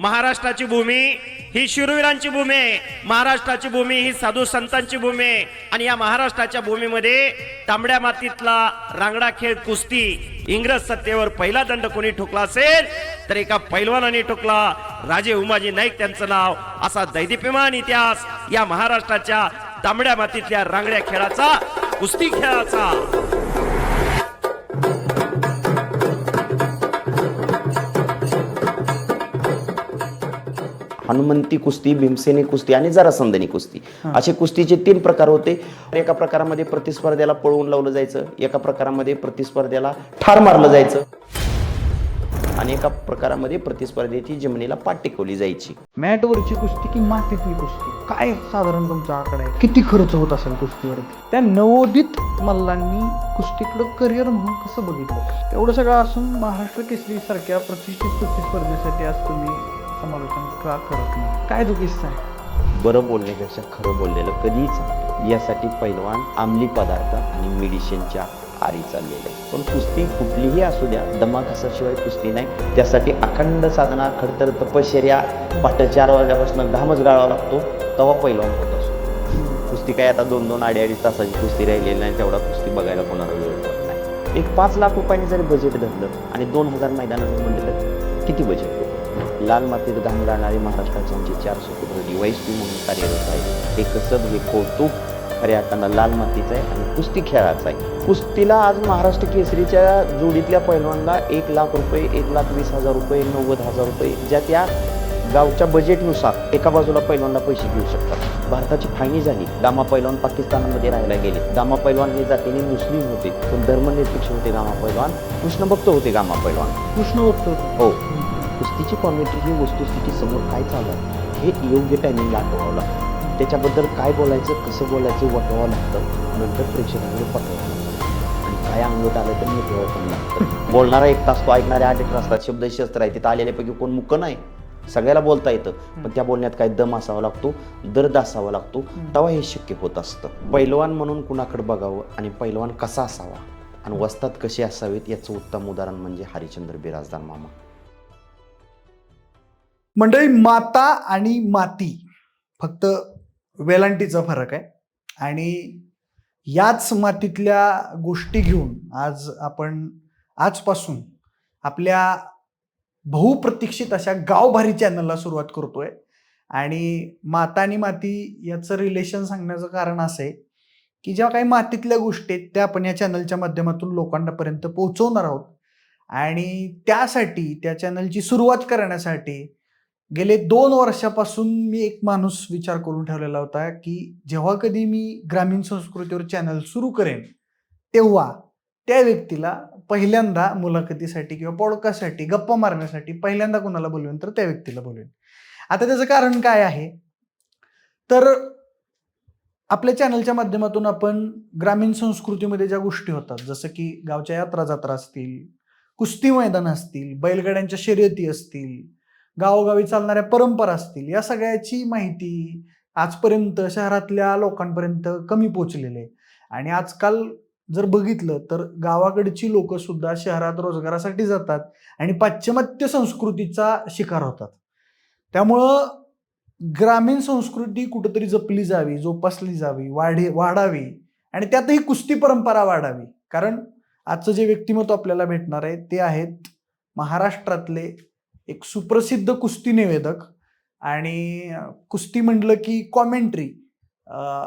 महाराष्ट्राची भूमी ही शूरवीरांची भूमी आहे, महाराष्ट्राची भूमी ही साधू संतांची भूमी आहे. आणि या महाराष्ट्राच्या भूमीमध्ये तांबड्या मातीतला रांगडा खेळ कुस्ती इंग्रज सत्तेवर पहिला दंड कोणी ठोकला असेल तर एका पैलवानाने ठोकला, राजे उमाजी नाईक त्यांचं नाव. असा दैदिप्यमान इतिहास या महाराष्ट्राच्या तांबड्या मातीतल्या रांगड्या खेळाचा, कुस्ती खेळाचा. हनुमंती कुस्ती, भीमसेनी कुस्ती आणि जरासंधानी कुस्ती असे कुस्तीचे 3 प्रकार होते. एका प्रकारामध्ये प्रतिस्पर्ध्याला पळवून लावलं जायचं, एका प्रकारामध्ये प्रतिस्पर्ध्याला ठार मारलं जायचं आणि एका प्रकारामध्ये प्रतिस्पर्ध्याची जमिनीला पाठ टेकवली जायची. मॅटवरची कुस्ती की मातीतली कुस्ती, काय साधारण तुमचा आकडा आहे? किती खर्च होत असेल कुस्तीवरती? त्या नवोदित मल्लांनी कुस्तीकडं करिअर म्हणून कसं बघितलं? एवढं सगळं असून महाराष्ट्र केसरी सारख्या प्रतिष्ठित कुस्ती स्पर्धेसाठी आज तुम्ही समालोचन का करत नाही? काय तो किस्सा आहे? बरं बोलण्यापेक्षा खरं बोललेलं कधीच. यासाठी पैलवान अंमली पदार्थ आणि मेडिसिनच्या आरी चाललेले. पण कुस्ती कुठलीही असू द्या, दमाघासाशिवाय कुस्ती नाही. त्यासाठी अखंड साधना, खडतर तपश्चर्या, पहाटे 4 वाजल्यापासून घामच गाळावा लागतो, तेव्हा पैलवान होत असतो. कुस्ती काय आता 2-2 अडीच तासाची कुस्ती राहिलेली नाही, तेवढा कुस्ती बघायला कोणाला वेळ पडत नाही. एक 5 लाख रुपयांनी जरी बजेट धरलं आणि 2000 मैदानाचं म्हणलं तर किती बजेट होतं? लाल मातीत घाम गाळणारी महाराष्ट्राची आमची 4 सुपुत्र DYSP म्हणून कार्यरत आहे. हे कसब, हे कौतुक खऱ्या अर्थानं लाल मातीचं आहे आणि कुस्ती खेळाचं आहे. कुस्तीला आज महाराष्ट्र केसरीच्या जोडीतल्या पैलवानला 1 लाख रुपये, 1,20,000 रुपये, 90,000 रुपये ज्या त्या गावच्या बजेटनुसार एका बाजूला पैलवानला पैसे घेऊ शकतात. भारताची फायनी झाली, गामा पैलवान पाकिस्तानमध्ये राहायला गेले. गामा पैलवान हे जातीने मुस्लिम होते, पण धर्मनिरपेक्ष होते. गामा पैलवान कृष्णभक्त होते. गामा पैलवान कृष्ण बघतो हो. कुस्तीची कॉमेंट्री ही वस्तुस्थिती समोर काय चालू आहे हे योग्य टायमिंगला आठवावं लागतं. त्याच्याबद्दल काय बोलायचं, कसं बोलायचं वाटवावं लागतं. नंतर प्रेक्षकांकडे पाठवावं लागतं आणि काय अंगत आलं तर मिटवावं पण लागतं. बोलणारा 1 तास, तो ऐकणारे 8 असतात. शब्दशस्त्र आहे, तिथं आलेल्यापैकी कोण मुक्क नाही. सगळ्याला बोलता येतं, पण त्या बोलण्यात काय दम असावा लागतो, दर्द असावा लागतो, तेव्हा हे शक्य होत असतं. पैलवान म्हणून कुणाकडे बघावं आणि पैलवान कसा असावा आणि वस्ताद कसे असावेत याचं उत्तम उदाहरण म्हणजे हरिश्चंद्र बिराजदार मामा. मंडळी, माता आणि माती फक्त वेलांटीचा फरक आहे आणि याच मातीतल्या गोष्टी घेऊन आज आपण आजपासून आपल्या बहुप्रतीक्षित अशा गावभारी चॅनलला सुरुवात करतोय. आणि माता आणि माती याचं रिलेशन सांगण्याचं कारण असं आहे की ज्या काही मातीतल्या गोष्टी आहेत त्या आपण या चॅनलच्या माध्यमातून लोकांपर्यंत पोहोचवणार आहोत. आणि त्यासाठी त्या चॅनलची सुरुवात करण्यासाठी गेले 2 वर्षापासून मी एक माणूस विचार करून ठेवलेला होता की जेव्हा कधी मी ग्रामीण संस्कृतीवर चॅनल सुरू करेन तेव्हा त्या व्यक्तीला पहिल्यांदा मुलाखतीसाठी किंवा पॉडकास्टसाठी, गप्पा मारण्यासाठी पहिल्यांदा कोणाला बोलवेन तर त्या व्यक्तीला बोलवेन. आता त्याचं कारण काय आहे तर आपल्या चॅनलच्या माध्यमातून आपण ग्रामीण संस्कृतीमध्ये ज्या गोष्टी होतात, जसं की गावच्या यात्रा जत्रा असतील, कुस्ती मैदान असतील, बैलगाड्यांच्या शर्यती असतील, गावोगावी चालणाऱ्या परंपरा असतील, या सगळ्याची माहिती आजपर्यंत शहरातल्या लोकांपर्यंत कमी पोचलेली आहे. आणि आजकाल जर बघितलं तर गावाकडची लोक सुद्धा शहरात रोजगारासाठी जातात आणि पाश्चिमात्य संस्कृतीचा शिकार होतात. त्यामुळं ग्रामीण संस्कृती कुठेतरी जपली जावी, जोपासली जावी, वाढावी आणि त्यातही कुस्ती परंपरा वाढावी. कारण आजचं जे व्यक्तिमत्व आपल्याला भेटणार आहे ते आहेत महाराष्ट्रातले एक सुप्रसिद्ध कुस्ती निवेदक. आणि कुस्ती म्हटलं की कॉमेंट्री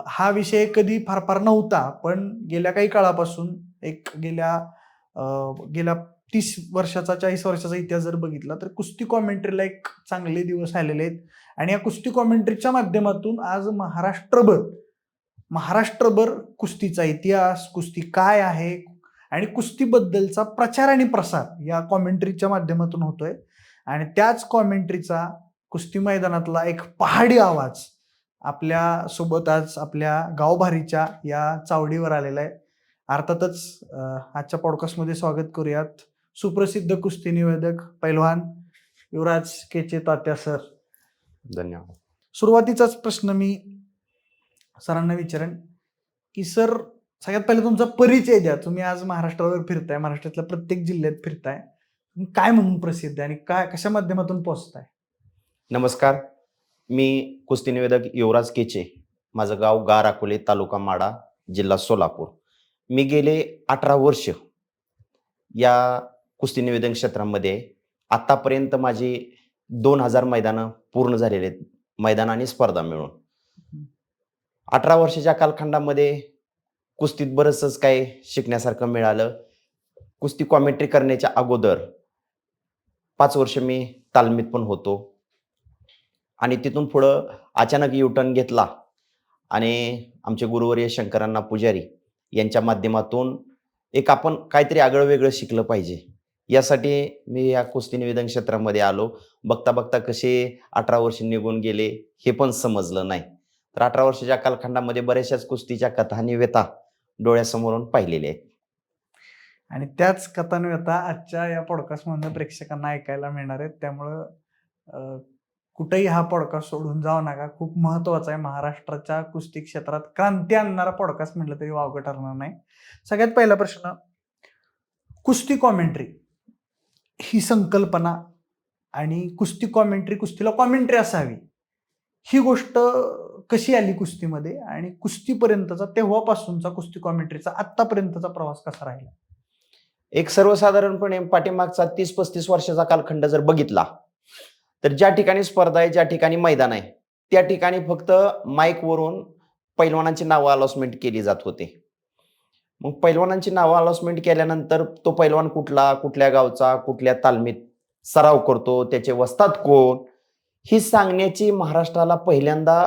हा विषय कधी फार फार नव्हता, पण गेल्या काही काळापासून गेल्या 30 वर्षाचा 40 वर्षाचा इतिहास जर बघितला तर कुस्ती कॉमेंट्रीला एक चांगले दिवस आलेले आहेत. आणि या कुस्ती कॉमेंट्रीच्या माध्यमातून आज महाराष्ट्रभर कुस्तीचा इतिहास, कुस्ती काय आहे आणि कुस्तीबद्दलचा प्रचार आणि प्रसार या कॉमेंट्रीच्या माध्यमातून होतोय. आणि त्याच कॉमेंट्रीचा कुस्ती मैदानातला एक पहाडी आवाज आपल्या सोबत आज आपल्या गावभारीच्या या चावडीवर आलेला आहे. अर्थातच आजच्या पॉडकास्टमध्ये स्वागत करूयात सुप्रसिद्ध कुस्ती निवेदक पैलवान युवराज केचे तात्या सर. धन्यवाद. सुरुवातीचाच प्रश्न मी सरांना विचारेन की सर, सगळ्यात पहिले तुमचा परिचय द्या. तुम्ही आज महाराष्ट्रावर फिरताय, महाराष्ट्रातल्या प्रत्येक जिल्ह्यात फिरताय, काय म्हणून प्रसिद्ध आहे आणि काय कशा माध्यमातून पोहोचताय? नमस्कार. मी कुस्ती निवेदक युवराज केचे. माझं गाव गार अकोले, तालुका माडा, जिल्हा सोलापूर. मी गेले 18 वर्ष या कुस्ती निवेदन क्षेत्रामध्ये आहे. आतापर्यंत माझी 2000 मैदानं पूर्ण झालेले आहेत, मैदान आणि स्पर्धा मिळून. 18 वर्षाच्या कालखंडामध्ये कुस्तीत बरंचसं काय शिकण्यासारखं मिळालं. कुस्ती कॉमेंट्री करण्याच्या अगोदर 5 वर्ष मी तालमीत पण होतो आणि तिथून पुढं अचानक युटर्न घेतला आणि आमचे गुरुवर्य शंकरांना पुजारी यांच्या माध्यमातून एक आपण काहीतरी आगळं वेगळं शिकलं पाहिजे, यासाठी मी या कुस्ती निवेदन क्षेत्रामध्ये आलो. बघता बघता कसे 18 वर्ष निघून गेले हे पण समजलं नाही. तर 18 वर्षाच्या कालखंडामध्ये बऱ्याचशाच कुस्तीच्या कथा आणि व्यथा डोळ्यासमोरून पाहिलेल्या आहेत. आणि त्याच कथानव्यथा आजच्या या पॉडकास्टमधून प्रेक्षकांना ऐकायला मिळणार आहेत. त्यामुळं कुठेही हा पॉडकास्ट सोडून जाऊ नका. खूप महत्त्वाचा आहे. महाराष्ट्राच्या कुस्ती क्षेत्रात क्रांती आणणारा पॉडकास्ट म्हटलं तरी वावगं ठरणार नाही. सगळ्यात पहिला प्रश्न, कुस्ती कॉमेंट्री ही संकल्पना आणि कुस्ती कॉमेंट्री, कुस्तीला कॉमेंट्री असावी, ही गोष्ट कशी आली कुस्तीमध्ये आणि कुस्तीपर्यंतचा, तेव्हापासूनचा कुस्ती कॉमेंट्रीचा आत्तापर्यंतचा प्रवास कसा राहिला? एक सर्वसाधारणपणे पाठीमागचा 30-35 वर्षाचा कालखंड जर बघितला तर ज्या ठिकाणी स्पर्धा आहे, ज्या ठिकाणी मैदान आहे, त्या ठिकाणी फक्त माईकवरून पैलवानांची नावं अनाउन्समेंट केली जात होते. मग पैलवानांची नावं अनाउन्समेंट केल्यानंतर तो पैलवान कुठला, कुठल्या गावचा, कुठल्या तालमीत सराव करतो, त्याचे वस्ताद कोण, ही सांगण्याची महाराष्ट्राला पहिल्यांदा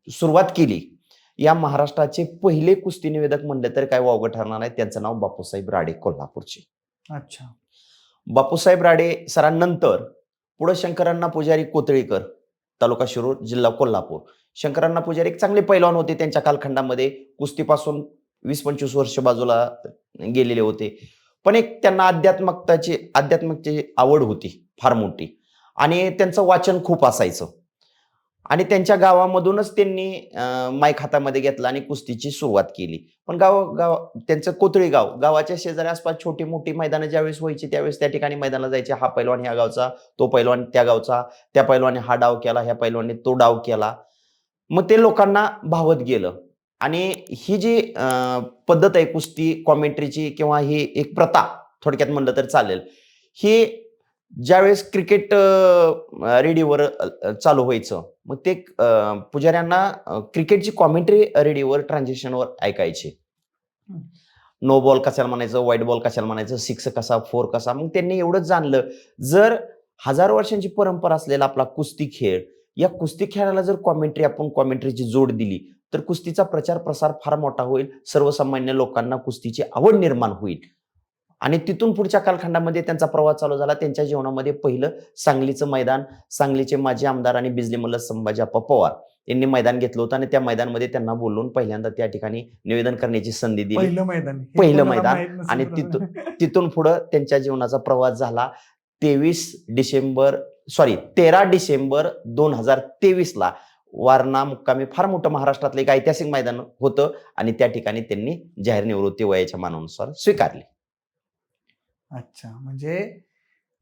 सुरुवात केली. या महाराष्ट्राचे पहिले कुस्ती निवेदक म्हणले तर काय वावगं ठरणार नाही. त्यांचं नाव बापूसाहेब राडे, कोल्हापूरचे. अच्छा. बापूसाहेब राडे सरांनंतर पुढे शंकरांना पुजारी कोतळीकर, तालुका शिरूर, जिल्हा कोल्हापूर. शंकरांना पुजारी एक चांगले पैलवान होते. त्यांच्या कालखंडामध्ये कुस्तीपासून 20-25 वर्ष बाजूला गेलेले होते, पण एक त्यांना अध्यात्माची आवड होती फार मोठी आणि त्यांचं वाचन खूप असायचं. आणि त्यांच्या गावामधूनच त्यांनी माईक हातामध्ये घेतला आणि कुस्तीची सुरुवात केली. पण त्यांचं कोतळी गावाच्या शेजारी आसपास छोटी मोठी मैदानं ज्यावेळेस व्हायची त्यावेळेस त्या ठिकाणी मैदानाला जायचे. हा पैलवान ह्या गावचा, तो पैलवान त्या गावचा, त्या पैलवाने हा डाव केला, ह्या पैलवाने तो डाव केला. मग ते लोकांना भावत गेलं आणि ही जी पद्धत आहे कुस्ती कॉमेंट्रीची किंवा ही एक प्रथा थोडक्यात म्हणलं तर चालेल, ही ज्यावेळेस क्रिकेट रेडिओवर चालू व्हायचं, मग ते पुजाऱ्यांना क्रिकेटची कॉमेंट्री रेडिओवर ट्रान्झॅक्शनवर ऐकायचे. नो बॉल कशाला म्हणायचं, व्हाईट बॉल कशाला म्हणायचं, 6 कसा, 4 कसा. मग त्यांनी एवढंच जाणलं, जर हजारो वर्षांची परंपरा असलेला आपला कुस्ती खेळ, या कुस्ती खेळाला जर आपण कॉमेंट्रीची जोड दिली तर कुस्तीचा प्रचार प्रसार फार मोठा होईल, सर्वसामान्य लोकांना कुस्तीची आवड निर्माण होईल. आणि तिथून पुढच्या कालखंडामध्ये त्यांचा प्रवास चालू झाला. त्यांच्या जीवनामध्ये पहिलं सांगलीचं मैदान, सांगलीचे माजी आमदार आणि बिजली मल्ल संभाजीप्पा पवार यांनी मैदान घेतलं होतं आणि त्या मैदानामध्ये त्यांना बोलवून पहिल्यांदा त्या ठिकाणी निवेदन करण्याची संधी दिली. पहिलं मैदान आणि तिथून पुढं त्यांच्या जीवनाचा प्रवास झाला. 13 डिसेंबर 2023 वारणा मुक्कामी फार मोठं महाराष्ट्रातलं एक ऐतिहासिक मैदान होतं आणि त्या ठिकाणी त्यांनी जाहीर निवृत्ती वयाच्या मानानुसार स्वीकारली. अच्छा, म्हणजे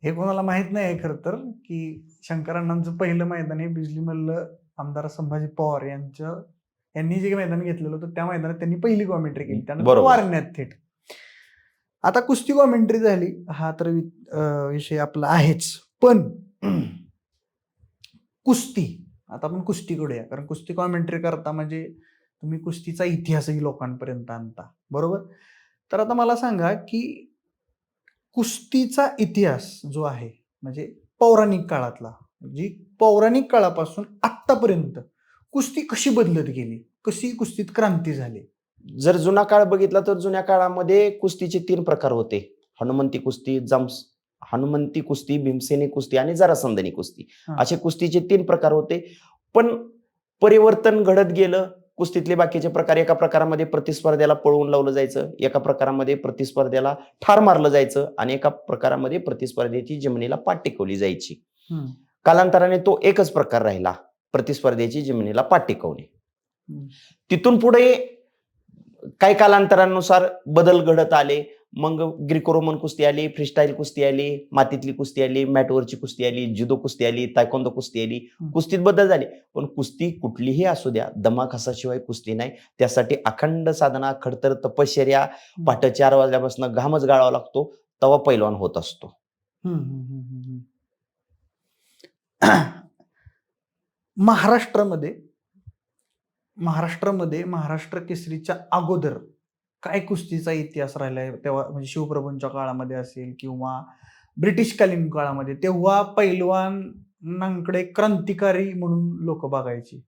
हे कोणाला माहित नाही खरं तर, की शंकरांनांचं पहिलं मैदान हे बिजली मल्ल आमदार संभाजी पवार यांनी जे मैदान घेतलेलं होतं त्या मैदानात त्यांनी पहिली कॉमेंट्री केली, त्यानंतर वारण्यात थेट. आता कुस्ती कॉमेंट्री झाली, हा तर विषय आपला आहेच, पण कुस्ती, आता आपण कुस्तीकडे या, कारण कुस्ती कॉमेंट्री करता म्हणजे तुम्ही कुस्तीचा इतिहासही लोकांपर्यंत आणता, बरोबर? तर आता मला सांगा की कुस्तीचा इतिहास जो आहे म्हणजे पौराणिक काळातला, जी पौराणिक काळापासून आत्तापर्यंत कुस्ती कशी बदलत गेली, कशी कुस्तीत क्रांती झाली? जर जुना काळ बघितला तर जुन्या काळामध्ये कुस्तीचे 3 प्रकार होते. हनुमंती कुस्ती, भीमसेनी कुस्ती आणि जरासंधानी कुस्ती, असे कुस्तीचे 3 प्रकार होते. पण परिवर्तन घडत गेलं. कुस्तीतले बाकीचे प्रकार, एका प्रकारामध्ये प्रतिस्पर्ध्याला पळवून लावलं जायचं, एका प्रकारामध्ये प्रतिस्पर्ध्याला ठार मारलं जायचं आणि एका प्रकारामध्ये प्रतिस्पर्ध्याची जमिनीला पाठ टेकवली जायची. कालांतराने तो एकच प्रकार राहिला, प्रतिस्पर्ध्याची जमिनीला पाठ टेकवणे. तिथून पुढे काही कालांतरानुसार बदल घडत आले. मग ग्रीको रोमन कुस्ती आली, फ्रीस्टाईल कुस्ती आली, मातीतली कुस्ती आली, मॅटवरची कुस्ती आली, जुदो कुस्ती आली, तायकोंदो कुस्ती आली. कुस्तीत बदल झाले, पण कुस्ती कुठलीही असू द्या, दमाखासाशिवाय कुस्ती नाही. त्यासाठी अखंड साधना, खडतर तपश्चर्या, पहाटे 4 वाजल्यापासून घामच गाळावा लागतो, तेव्हा पैलवान होत असतो. महाराष्ट्रामध्ये महाराष्ट्र केसरीच्या अगोदर काय कुस्तीचा इतिहास राहिलाय तेव्हा, म्हणजे शिवप्रभूंच्या काळामध्ये असेल किंवा ब्रिटिशकालीन काळामध्ये, तेव्हा पैलवानांकडे क्रांतिकारी म्हणून लोक बघायची.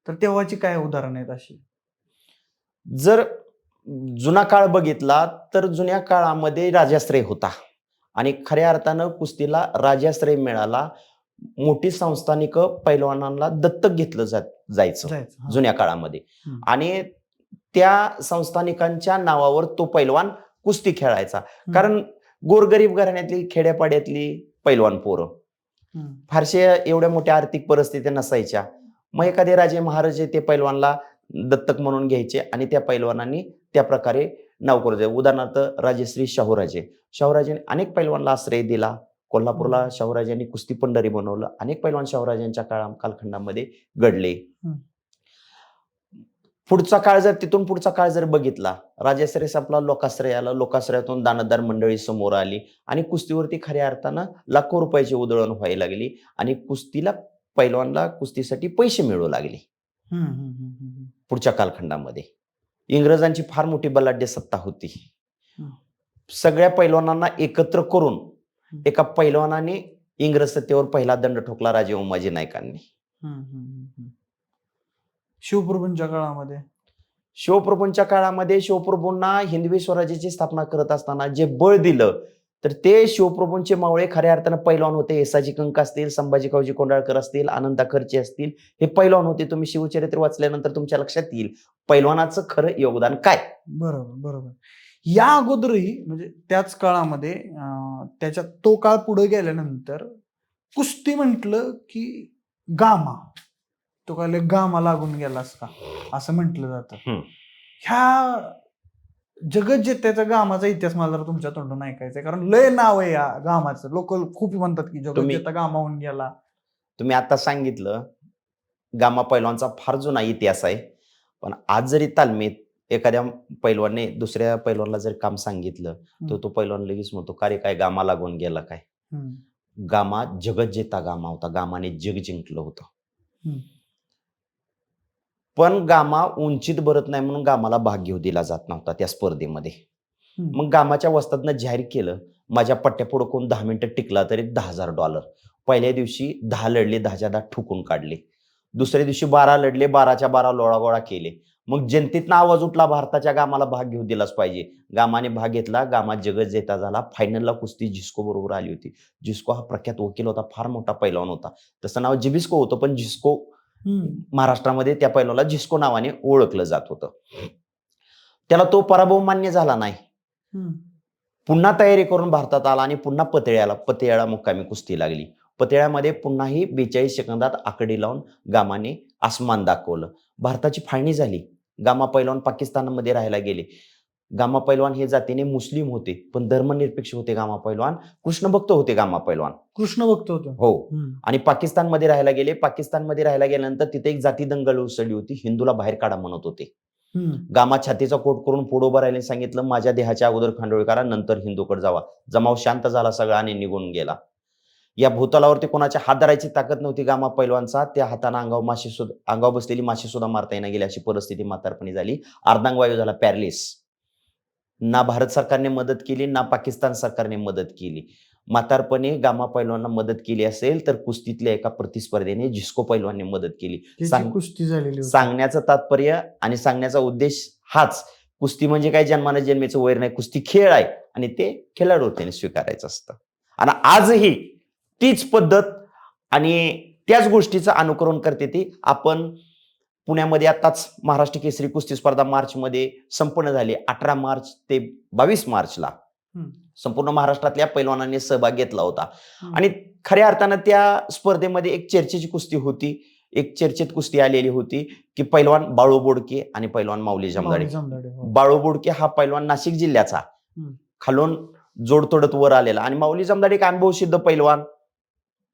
तर तेव्हाची काय उदाहरणं आहेत अशी? जर जुना काळ बघितला तर जुन्या काळामध्ये राजाश्रय होता आणि खऱ्या अर्थानं कुस्तीला राजाश्रय मिळाला. मोठी संस्थानिक पैलवानांना दत्तक घेतलं जायचं जुन्या काळामध्ये आणि त्या संस्थानिकांच्या नावावर तो पैलवान कुस्ती खेळायचा. कारण गोरगरीब घराण्यातली, खेड्यापाड्यातली पैलवान पोरं फारशे एवढ्या मोठ्या आर्थिक परिस्थिती नसायच्या. मग एखादे राजे महाराजे ते पैलवानला दत्तक म्हणून घ्यायचे आणि त्या पैलवानांनी त्या प्रकारे नाव करू द्यायचे. उदाहरणार्थ राजश्री शाहूराजेने अनेक पैलवानला आश्रय दिला. कोल्हापूरला शाहूराजांनी कुस्ती पंढरी बनवलं. अनेक पैलवान शाहूराजांच्या कालखंडामध्ये घडले. तिथून पुढचा काळ जर बघितला, राजाश्रय संपला, लोकाश्रय आला. लोकाश्रयातून दानतदार मंडळी समोर आली आणि कुस्तीवरती खऱ्या अर्थानं लाखो रुपयाची उधळण व्हायला लागली आणि पैलवानला कुस्तीसाठी पैसे मिळू लागले. पुढच्या कालखंडामध्ये इंग्रजांची फार मोठी बलाढ्य सत्ता होती. सगळ्या पैलवानांना एकत्र करून एका पैलवानाने इंग्रज सत्तेवर पहिला दंड ठोकला, राजे उमाजी नाईकांनी. शिवप्रभूंच्या काळामध्ये शिवप्रभूंना हिंदवी स्वराज्याची स्थापना करत असताना जे बळ दिलं तर ते शिवप्रभूंचे मावळे खऱ्या अर्थानं पैलवान होते. येसाजी कंक असतील, संभाजी कावजी कोंडाळकर असतील, आनंदा खर्चे असतील, हे पैलवान होते. तुम्ही शिवचरित्र वाचल्यानंतर तुमच्या लक्षात येईल पैलवानाचं खरं योगदान काय. बरोबर. या अगोदरही म्हणजे त्याच काळामध्ये त्याच्यात तो काळ पुढे गेल्यानंतर कुस्ती म्हटलं की गामा, तो काय गामा लागून गेलास का असं म्हटलं जातं. ह्या जगज्जेत्याच्या गामाचा इतिहास मला जर तुमच्या तोंडून ऐकायचा, कारण लय नाव आहे या गामाचं. लोक खूप म्हणतात की जगज्जेता गामा होऊन गेला. तुम्ही आता सांगितलं गामा पैलवानचा फार जुना इतिहास आहे. पण आज जरी तालमीत एखाद्या पैलवानने दुसऱ्या पैलवानला जर काम सांगितलं तर तो पैलवान लगेच म्हणतो, का रे काय गामा लागून गेला काय. गामा जगज्जेता गामा होता. गामाने जग जिंकलं होतं. पण गामा उंचीत भरत नाही म्हणून गामाला भाग घेऊ दिला जात नव्हता त्या स्पर्धेमध्ये. मग गामाच्या वस्तादनं जाहीर केलं, माझ्या पट्ट्यापुढं कोण 10 मिनिटं टिकला तरी $10,000. पहिल्या दिवशी 10 लढले, 10च्या 10 ठुकून काढले. दुसऱ्या दिवशी 12 लढले, 12च्या 12 लोळागोळा केले. मग जनतेतनं आवाज उठला, भारताच्या गामाला भाग घेऊ दिलाच पाहिजे. गामाने भाग घेतला. गामा जगज्जेता झाला. फायनलला कुस्ती जिस्को बरोबर आली होती. जिस्को हा प्रख्यात वकील होता, फार मोठा पैलवान होता. तसं नाव जिबिस्को होतं, पण जिस्को महाराष्ट्रामध्ये त्या पैलवानला जिस्को नावाने ओळखलं जात होतं. त्याला तो पराभव मान्य झाला नाही. पुन्हा तयारी करून भारतात आला आणि पुन्हा पतियाळा मुक्कामी कुस्ती लागली. पतियाळ्यामध्ये पुन्हाही 42 सेकंदात आकडी लावून गामाने आसमान दाखवलं. भारताची फाळणी झाली. गामा पैलवान पाकिस्तानमध्ये राहायला गेले. गामा पैलवान हे जातीने मुस्लिम होते, पण धर्मनिरपेक्ष होते. गामा पैलवान कृष्ण भक्त होते. गामा पैलवान कृष्ण भक्त होते. हो. आणि पाकिस्तानमध्ये राहायला गेले. पाकिस्तानमध्ये राहायला गेल्यानंतर तिथे एक जाती दंगल उसळली होती. हिंदूला बाहेर काढा म्हणत होते. गामा छातीचा कोट करून पुढे उभं राहिले, सांगितलं माझ्या देहाच्या अगोदर खांडोळी करा, नंतर हिंदूकडे जावा. जमाव शांत झाला सगळा आणि निघून गेला. या भूतलावरती कोणाच्या हात धरायची ताकद नव्हती गामा पैलवानचा. त्या हाताने अंगावर बसलेली माशी सुद्धा मारता येणं गेली अशी परिस्थिती म्हातारपणी झाली. अर्धांगवायू झाला, पॅरलिस. ना भारत सरकारने मदत केली, ना पाकिस्तान सरकारने मदत केली. म्हातारपणे गामा पैलवानला मदत केली असेल तर कुस्तीतल्या एका प्रतिस्पर्धेने जिस्को पैलवानने मदत केली. कुस्ती झालेली. सांगण्याचं तात्पर्य आणि सांगण्याचा उद्देश हाच, कुस्ती म्हणजे काय जन्माने जन्मेचं वैर नाही. कुस्ती खेळ आहे आणि ते खेळाडूने स्वीकारायचं असतं. आणि आजही तीच पद्धत आणि त्याच गोष्टीचं अनुकरण करते ती. आपण पुण्यामध्ये आताच महाराष्ट्र केसरी कुस्ती स्पर्धा मार्चमध्ये संपन्न झाली. 18 मार्च ते 22 मार्चला संपूर्ण महाराष्ट्रातल्या पैलवानांनी सहभाग घेतला होता. आणि खऱ्या अर्थानं त्या स्पर्धेमध्ये एक चर्चेची कुस्ती होती. एक चर्चेत कुस्ती आलेली होती की पैलवान बाळू बोडके आणि पैलवान माऊली जमदाडे. बाळू बोडके हा पैलवान नाशिक जिल्ह्याचा खालून जोड तोडत वर आलेला आणि माऊली जमदाडे एक अनुभवसिद्ध पैलवान,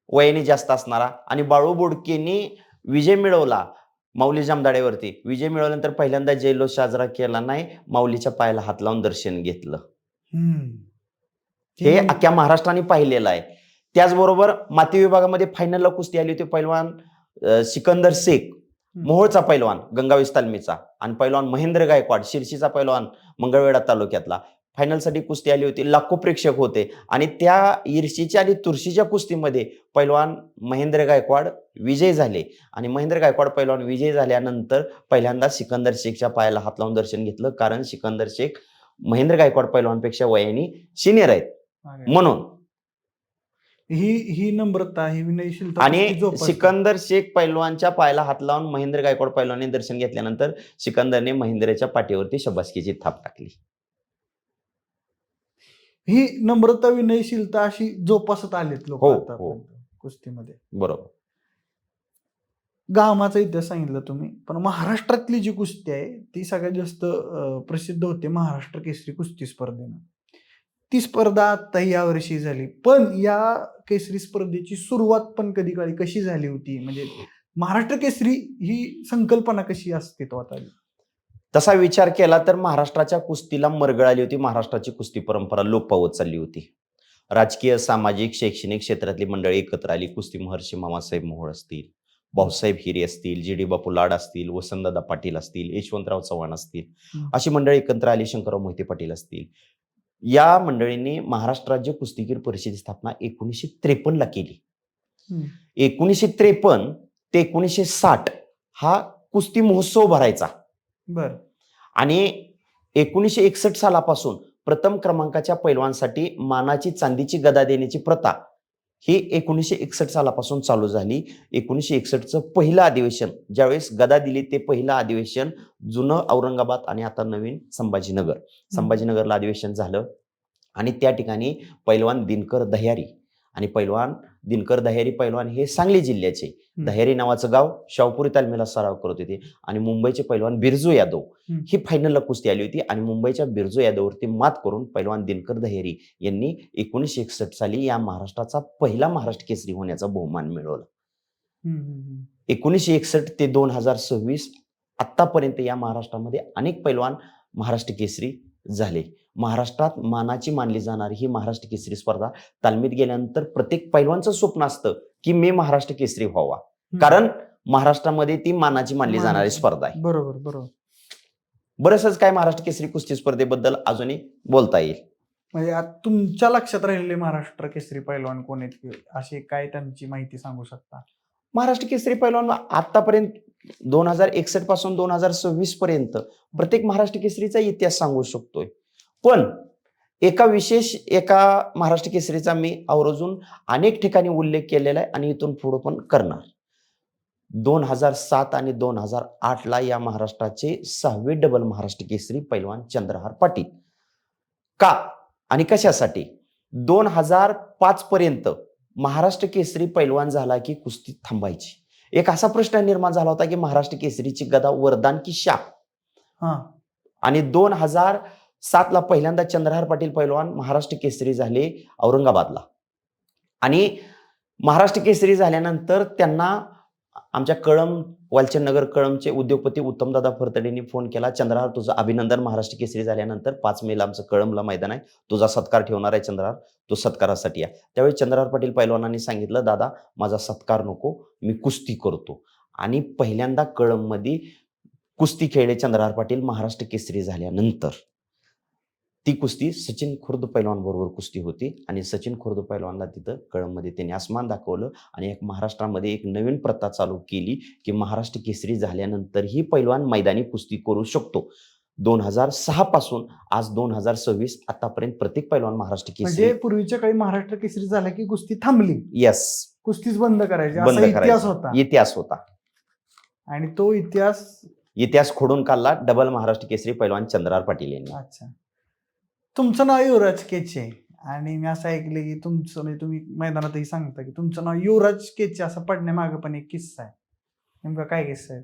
वयाने जास्त असणारा, आणि बाळू बोडकेंनी विजय मिळवला माऊली जमदाडेवरती. विजय मिळवल्यानंतर पहिल्यांदा जल्लोष साजरा केला नाही, माऊलीच्या पायाला हात लावून दर्शन घेतलं. हे अख्ख्या महाराष्ट्राने पाहिलेलं आहे. त्याचबरोबर माती विभागामध्ये फायनलला कुस्ती आली होती. पैलवान सिकंदर शेख, मोहोळचा पैलवान, गंगावेस तालमीचा, आणि पैलवान महेंद्र गायकवाड, शिर्शीचा पैलवान, मंगळवेढा तालुक्यातला. फायनलसाठी कुस्ती आली होती. लाखो प्रेक्षक होते आणि त्या ईर्षीच्या आणि तुळशीच्या कुस्तीमध्ये पैलवान महेंद्र गायकवाड विजय झाले. आणि महेंद्र गायकवाड पैलवान विजय झाल्यानंतर पहिल्यांदा सिकंदर शेखच्या पायाला हात लावून दर्शन घेतलं, कारण सिकंदर शेख महेंद्र गायकवाड पैलवानपेक्षा वयाने सिनियर आहेत म्हणून. ही नम्रता, ही विनयशीलता आणि सिकंदर शेख पैलवानच्या पायाला हात लावून महेंद्र गायकवाड पैलवानने दर्शन घेतल्यानंतर सिकंदरने महेंद्रच्या पाठीवरती शबासकीची थाप टाकली. ही नम्रता, विनयशीलता अशी जोपासत आलेत लोक कुस्तीमध्ये. बरोबर. गावाचा इतिहास सांगितला तुम्ही, पण महाराष्ट्रातली जी कुस्ती आहे ती सगळ्यात जास्त प्रसिद्ध होते महाराष्ट्र केसरी कुस्ती स्पर्धेनं. ती स्पर्धा आता यावर्षी झाली, पण या केसरी स्पर्धेची सुरुवात पण कधी काळी कशी झाली होती? म्हणजे महाराष्ट्र केसरी ही संकल्पना कशी अस्तित्वात आली? तसा विचार केला तर महाराष्ट्राच्या कुस्तीला मरगळ आली होती. महाराष्ट्राची कुस्ती परंपरा लोप पावत चालली होती. राजकीय, सामाजिक, शैक्षणिक क्षेत्रातली मंडळी एकत्र आली. कुस्ती महर्षी मामासाहेब मोहोळ असतील, भाऊसाहेब हिरे असतील, जी.डी. बापू लाड असतील, वसंतदादा पाटील असतील, यशवंतराव चव्हाण असतील, अशी मंडळी एकत्र आली. शंकरराव मोहिते पाटील असतील. या मंडळींनी महाराष्ट्र राज्य कुस्तीगीर परिषदेची स्थापना 1953 ला केली. 1953 ते 1960 हा कुस्ती महोत्सव भरायचा. बर. आणि 1961 सालापासून प्रथम क्रमांकाच्या पैलवानसाठी मानाची चांदीची गदा देण्याची प्रथा ही 1961 सालापासून चालू झाली. 1961चं पहिलं अधिवेशन, ज्यावेळेस गदा दिली ते पहिलं अधिवेशन जुनं औरंगाबाद आणि आता नवीन संभाजीनगरला अधिवेशन झालं. आणि त्या ठिकाणी पैलवान दिनकर दह्यारी आणि पैलवान दिनकर दह्यारी पैलवान हे सांगली जिल्ह्याचे, दह्यारी नावाचं गाव, शाहपुरी तालमीला सराव करत होते. आणि मुंबईचे पैलवान बिरजू यादव ही फायनलला कुस्ती आली होती. आणि मुंबईच्या बिरजू यादववरती मात करून पैलवान दिनकर दह्यारी यांनी 1961 साली या महाराष्ट्राचा पहिला महाराष्ट्र केसरी होण्याचा बहुमान मिळवला. 1961 ते 2026 आतापर्यंत या महाराष्ट्रामध्ये अनेक पैलवान महाराष्ट्र केसरी झाले. महाराष्ट्रात मानाची मानली जाणारी ही महाराष्ट्र केसरी स्पर्धा तालमीत गेल्यानंतर प्रत्येक पैलवानचं स्वप्न असतं की मी महाराष्ट्र केसरी व्हावा, कारण महाराष्ट्रामध्ये ती मानाची मानली जाणारी स्पर्धा आहे. बरोबर बरोबर. बरंच काय महाराष्ट्र केसरी कुस्ती स्पर्धेबद्दल अजूनही बोलता येईल. म्हणजे तुमच्या लक्षात राहिलेले महाराष्ट्र केसरी पैलवान कोण आहेत, अशी काय त्यांची माहिती सांगू शकता? महाराष्ट्र केसरी पैलवान आतापर्यंत 2061 पासून 2026 पर्यंत प्रत्येक महाराष्ट्र केसरीचा इतिहास सांगू शकतोय. पण एका महाराष्ट्र केसरीचा मी आवर्जून अनेक ठिकाणी उल्लेख केलेला आहे आणि इथून पुढे पण करणार. 2007 आणि 2008 ला या महाराष्ट्राचे 6वे डबल महाराष्ट्र केसरी पैलवान चंद्रहार पाटील. का आणि कशासाठी? 2005 पर्यंत महाराष्ट्र केसरी पैलवान झाला की कुस्ती थांबायची. एक असा प्रश्न निर्माण झाला होता की महाराष्ट्र केसरीची गदा वरदान की शाप. आणि 2007 ला पहिल्यांदा चंद्रहार पाटील पैलवान महाराष्ट्र केसरी झाले औरंगाबादला. आणि महाराष्ट्र केसरी झाल्यानंतर त्यांना आमच्या वालचंदनगर कळमचे उद्योगपती उत्तमदादा फरतडेंनी फोन केला, चंद्रहार तुझं अभिनंदन, महाराष्ट्र केसरी झाल्यानंतर 5 मेला आमचं कळमला मैदान आहे, तुझा सत्कार ठेवणार आहे चंद्रहार, तो सत्कारासाठी या. त्यावेळी चंद्रहार पाटील पैलवानांनी सांगितलं, दादा माझा सत्कार नको, मी कुस्ती करतो. आणि पहिल्यांदा कळममध्ये कुस्ती खेळले चंद्रहार पाटील महाराष्ट्र केसरी झाल्यानंतर. ती कुस्ती सचिन खुर्द पैलवान बरोबर कुस्ती होती आणि सचिन खुर्द पैलवानला तिथं कळममध्ये त्यांनी आसमान दाखवलं आणि एक महाराष्ट्रामध्ये एक नवीन प्रथा चालू केली की महाराष्ट्र केसरी झाल्यानंतर ही पैलवान मैदानी कुस्ती करू शकतो. 2006 पासून आज 2026 आतापर्यंत प्रत्येक पैलवान महाराष्ट्र केसरी. म्हणजे पूर्वीच्या काळी महाराष्ट्र केसरी झाला की कुस्ती थांबली. येस, कुस्तीच बंद करायची असा इतिहास होता. आणि तो इतिहास खोडून काढला डबल महाराष्ट्र केसरी पैलवान चंद्रहार पाटील यांनी. अच्छा. तुमचं नाव युवराज केचे आणि मी असं ऐकलं की तुमचं, म्हणजे तुम्ही मैदानातही सांगता की तुमचं नाव युवराज केचे असं पडण्यामागे पण एक किस्सा आहे. नेमका काय किस्सा आहे?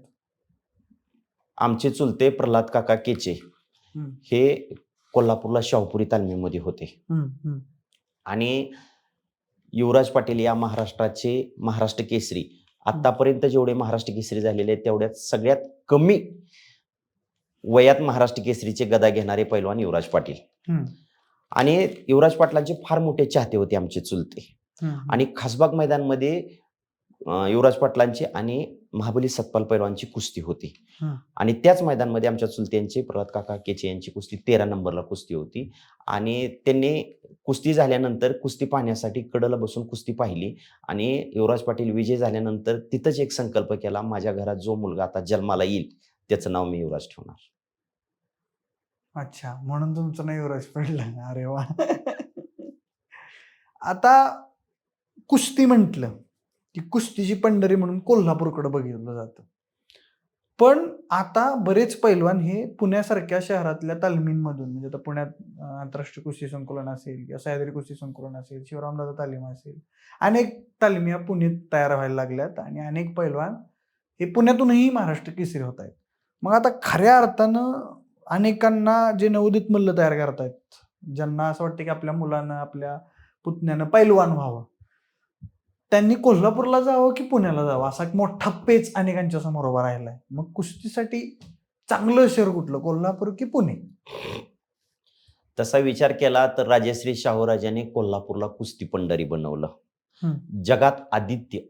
आमचे चुलते प्रल्हाद काका केचे हे कोल्हापूरला शाहपुरी तालमीमध्ये होते. हम्म, हम्म, आणि युवराज पाटील या महाराष्ट्र केसरी आतापर्यंत जेवढे महाराष्ट्र केसरी झालेले आहेत तेवढ्यात सगळ्यात कमी वयात महाराष्ट्र केसरीचे गदा घेणारे पैलवान युवराज पाटील. हम्म, आणि युवराज पाटलांचे फार मोठे चाहते होते आमचे चुलते. हम्म. आणि खासबाग मैदानमध्ये युवराज पाटलांची आणि महाबली सतपाल पैलवानची कुस्ती होती. हम्म. आणि त्याच मैदानमध्ये आमच्या चुलत्यांची प्रल्हाद काका केचे यांची कुस्ती 13 नंबरला कुस्ती होती. आणि त्यांनी कुस्ती झाल्यानंतर कुस्ती पाहण्यासाठी कडला बसून कुस्ती पाहिली. आणि युवराज पाटील विजय झाल्यानंतर तिथंच एक संकल्प केला, माझ्या घरात जो मुलगा आता जन्माला येईल त्याचं नाव मी युवराज ठेवणार. अच्छा, म्हणून तुमचं नाव युवराज पडलं. अरे वा. आता कुस्ती म्हटलं की कुस्तीची पंढरी म्हणून कोल्हापूरकडे बघितलं जातं. पण आता बरेच पैलवान हे पुण्यासारख्या शहरातल्या तालमींमधून, म्हणजे आता पुण्यात आंतरराष्ट्रीय कुस्ती संकुलन असेल किंवा सह्याद्री कुस्ती संकुलन असेल, शिवरामदादा तालीम असेल, अनेक तालमी पुण्यात तयार व्हायला लागल्यात आणि अनेक पैलवान हे पुण्यातूनही महाराष्ट्र केसरी होत आहेत. मग आता खऱ्या अर्थानं अनेकांना जे नवोदित मल्ल तयार करतायत, ज्यांना असं वाटतं की आपल्या मुलानं आपल्या पुतण्यानं पैलवान व्हावं, त्यांनी कोल्हापूरला जावं की पुण्याला जावं असा एक मोठा पेच अनेकांच्या समोर उभा राहिलाय. मग कुस्तीसाठी चांगलं शहर कुठलं, कोल्हापूर की पुणे? तसा विचार केला तर राजश्री शाहूराजांनी कोल्हापूरला कुस्ती पंढरी बनवलं. जगात आदित्य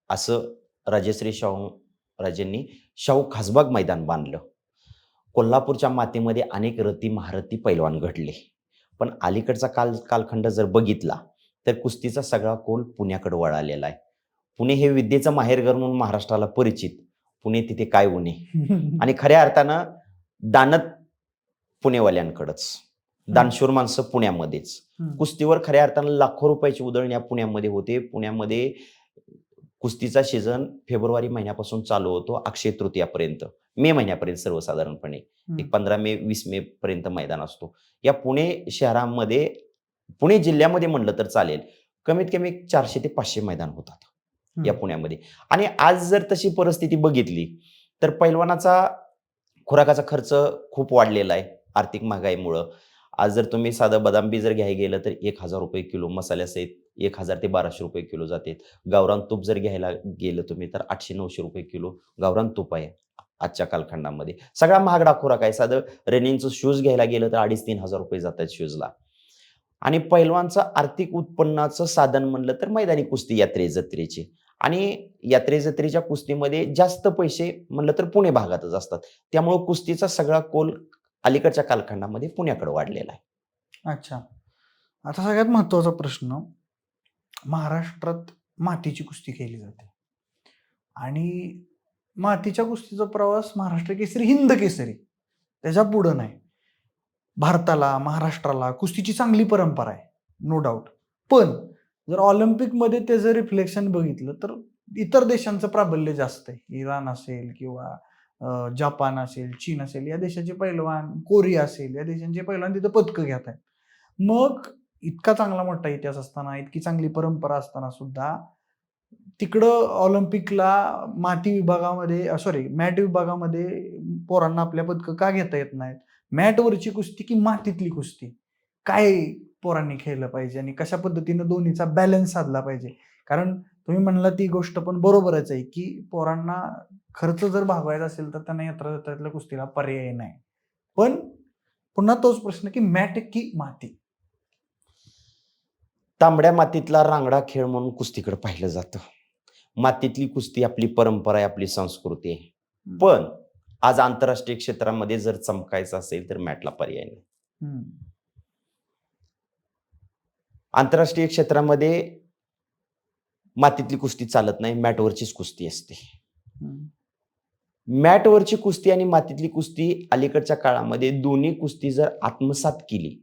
असं राजश्री शाहूराजांनी शाहू खासबाग मैदान बांधलं. कोल्हापूरच्या मातीमध्ये अनेक रती महारथी पैलवान घडले. पण अलीकडचा कालखंड जर बघितला तर कुस्तीचा सगळा कोल पुण्याकडे वळालेला आहे. पुणे हे विद्येचं माहेरघर म्हणून महाराष्ट्राला परिचित. पुणे तिथे काय उणे. आणि खऱ्या अर्थानं दानत पुणेवाल्यांकडंच, दानशूर माणसं पुण्यामध्येच. कुस्तीवर खऱ्या अर्थानं लाखो रुपयाची उधळण या पुण्यामध्ये होते. पुण्यामध्ये कुस्तीचा सीझन फेब्रुवारी महिन्यापासून चालू होतो अक्षय तृतीयापर्यंत, मे महिन्यापर्यंत सर्वसाधारणपणे. एक 15 मे 20 मे पर्यंत मैदान असतो. या पुणे शहरामध्ये, पुणे जिल्ह्यामध्ये म्हणलं तर चालेल, कमीत कमी 400 ते 500 मैदान होतात या पुण्यामध्ये. आणि आज जर तशी परिस्थिती बघितली तर पैलवानाचा खुराकाचा खर्च खूप वाढलेला आहे आर्थिक महागाईमुळं. आज जर तुम्ही साधं बदाम बी जर घ्यायला गेलं तर 1000 रुपये किलो, मसाल्यासहित 1000 ते 1200 रुपये किलो जाते. गावरान तूप जर घ्यायला गेलं तुम्ही तर 800-900 रुपये किलो गावरान तूप आहे आजच्या कालखंडामध्ये. सगळा महागडा खुराक आहे. साधं रनिंगचं शूज घ्यायला गेलं तर 2500-3000 रुपये जातात शूजला. आणि पैलवानचं आर्थिक उत्पन्नाचं साधन म्हणलं तर मैदानी कुस्ती, यात्रे जत्रेची. आणि यात्रे जत्रेच्या कुस्तीमध्ये जास्त पैसे म्हणलं तर पुणे भागातच असतात. त्यामुळे कुस्तीचा सगळा कोल अलीकडच्या कालखंडामध्ये पुण्याकडे वाढलेला आहे. अच्छा, आता सगळ्यात महत्वाचा प्रश्न, महाराष्ट्रात मातीची कुस्ती केली जाते आणि मातीच्या कुस्तीचा प्रवास महाराष्ट्र केसरी, हिंद केसरी, त्याच्या पुढं नाही. भारताला, महाराष्ट्राला कुस्तीची चांगली परंपरा आहे, नो डाऊट. पण जर ऑलिम्पिकमध्ये त्याचं रिफ्लेक्शन बघितलं तर इतर देशांचं प्राबल्य जास्त आहे. इराण असेल किंवा जपान असेल, चीन असेल, या देशाचे पैलवान, कोरिया असेल, या देशांचे पैलवान तिथं पदकं घेत आहेत. मग इतका चांगला मोठा इतिहास असताना, इतकी चांगली परंपरा असताना सुद्धा तिकडं ऑलिम्पिकला माती विभागामध्ये, मॅट विभागामध्ये पोरांना आपल्या पदकं का घेता येत नाहीत? मॅटवरची कुस्ती की मातीतली कुस्ती, काय पोरांनी खेळलं पाहिजे आणि कशा पद्धतीनं दोन्हीचा बॅलन्स साधला पाहिजे? कारण तुम्ही म्हणला ती गोष्ट पण बरोबरच आहे की पोरांना खर्च जर भागवायचा असेल तर त्यांना यात्रा जत्रेतल्या कुस्तीला पर्याय नाही. पण पुन्हा तोच प्रश्न की मॅट की माती? तांबड्या मातीतला रांगडा खेळ म्हणून कुस्तीकडे पाहिलं जातं. मातीतली कुस्ती आपली परंपरा आहे, आपली संस्कृती आहे. पण आज आंतरराष्ट्रीय क्षेत्रामध्ये जर चमकायचं असेल तर मॅटला पर्याय नाही. आंतरराष्ट्रीय क्षेत्रामध्ये मातीतली कुस्ती चालत नाही, मॅटवरचीच कुस्ती असते. मॅटवरची कुस्ती आणि मातीतली कुस्ती अलीकडच्या काळामध्ये दोन्ही कुस्ती जर आत्मसात केली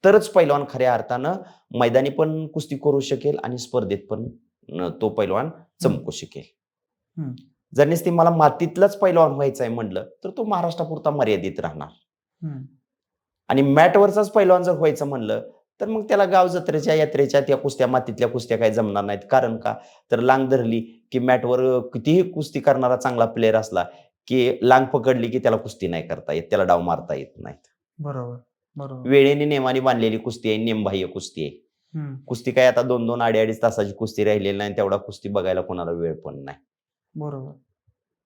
तरच पैलवान खऱ्या अर्थानं मैदानी पण कुस्ती करू शकेल आणि स्पर्धेत पण तो पैलवान चमकू शकेल. जर नुसती मला मातीतलाच पैलवान व्हायचा आहे म्हणलं तर तो महाराष्ट्रापुरता मर्यादित राहणार. आणि मॅटवरचाच पैलवान जर व्हायचं म्हणलं तर मग त्याला गाव जत्रेच्या, यात्रेच्या त्या कुस्त्या, मातीतल्या कुस्त्या काही जमणार नाहीत. कारण का तर लांग धरली की मॅटवर कितीही कुस्ती करणारा चांगला प्लेअर असला की लांग पकडली की त्याला कुस्ती नाही करता येत, त्याला डाव मारता येत नाहीत. बरोबर. बरोबर. वेळेने नेमाने बांधलेली कुस्ती आहे, नेमबाह्य कुस्ती आहे. कुस्ती काय आता 2-2 अडीच तासाची कुस्ती राहिलेली नाही, तेवढा कुस्ती बघायला कोणाला वेळ पण नाही. बरोबर.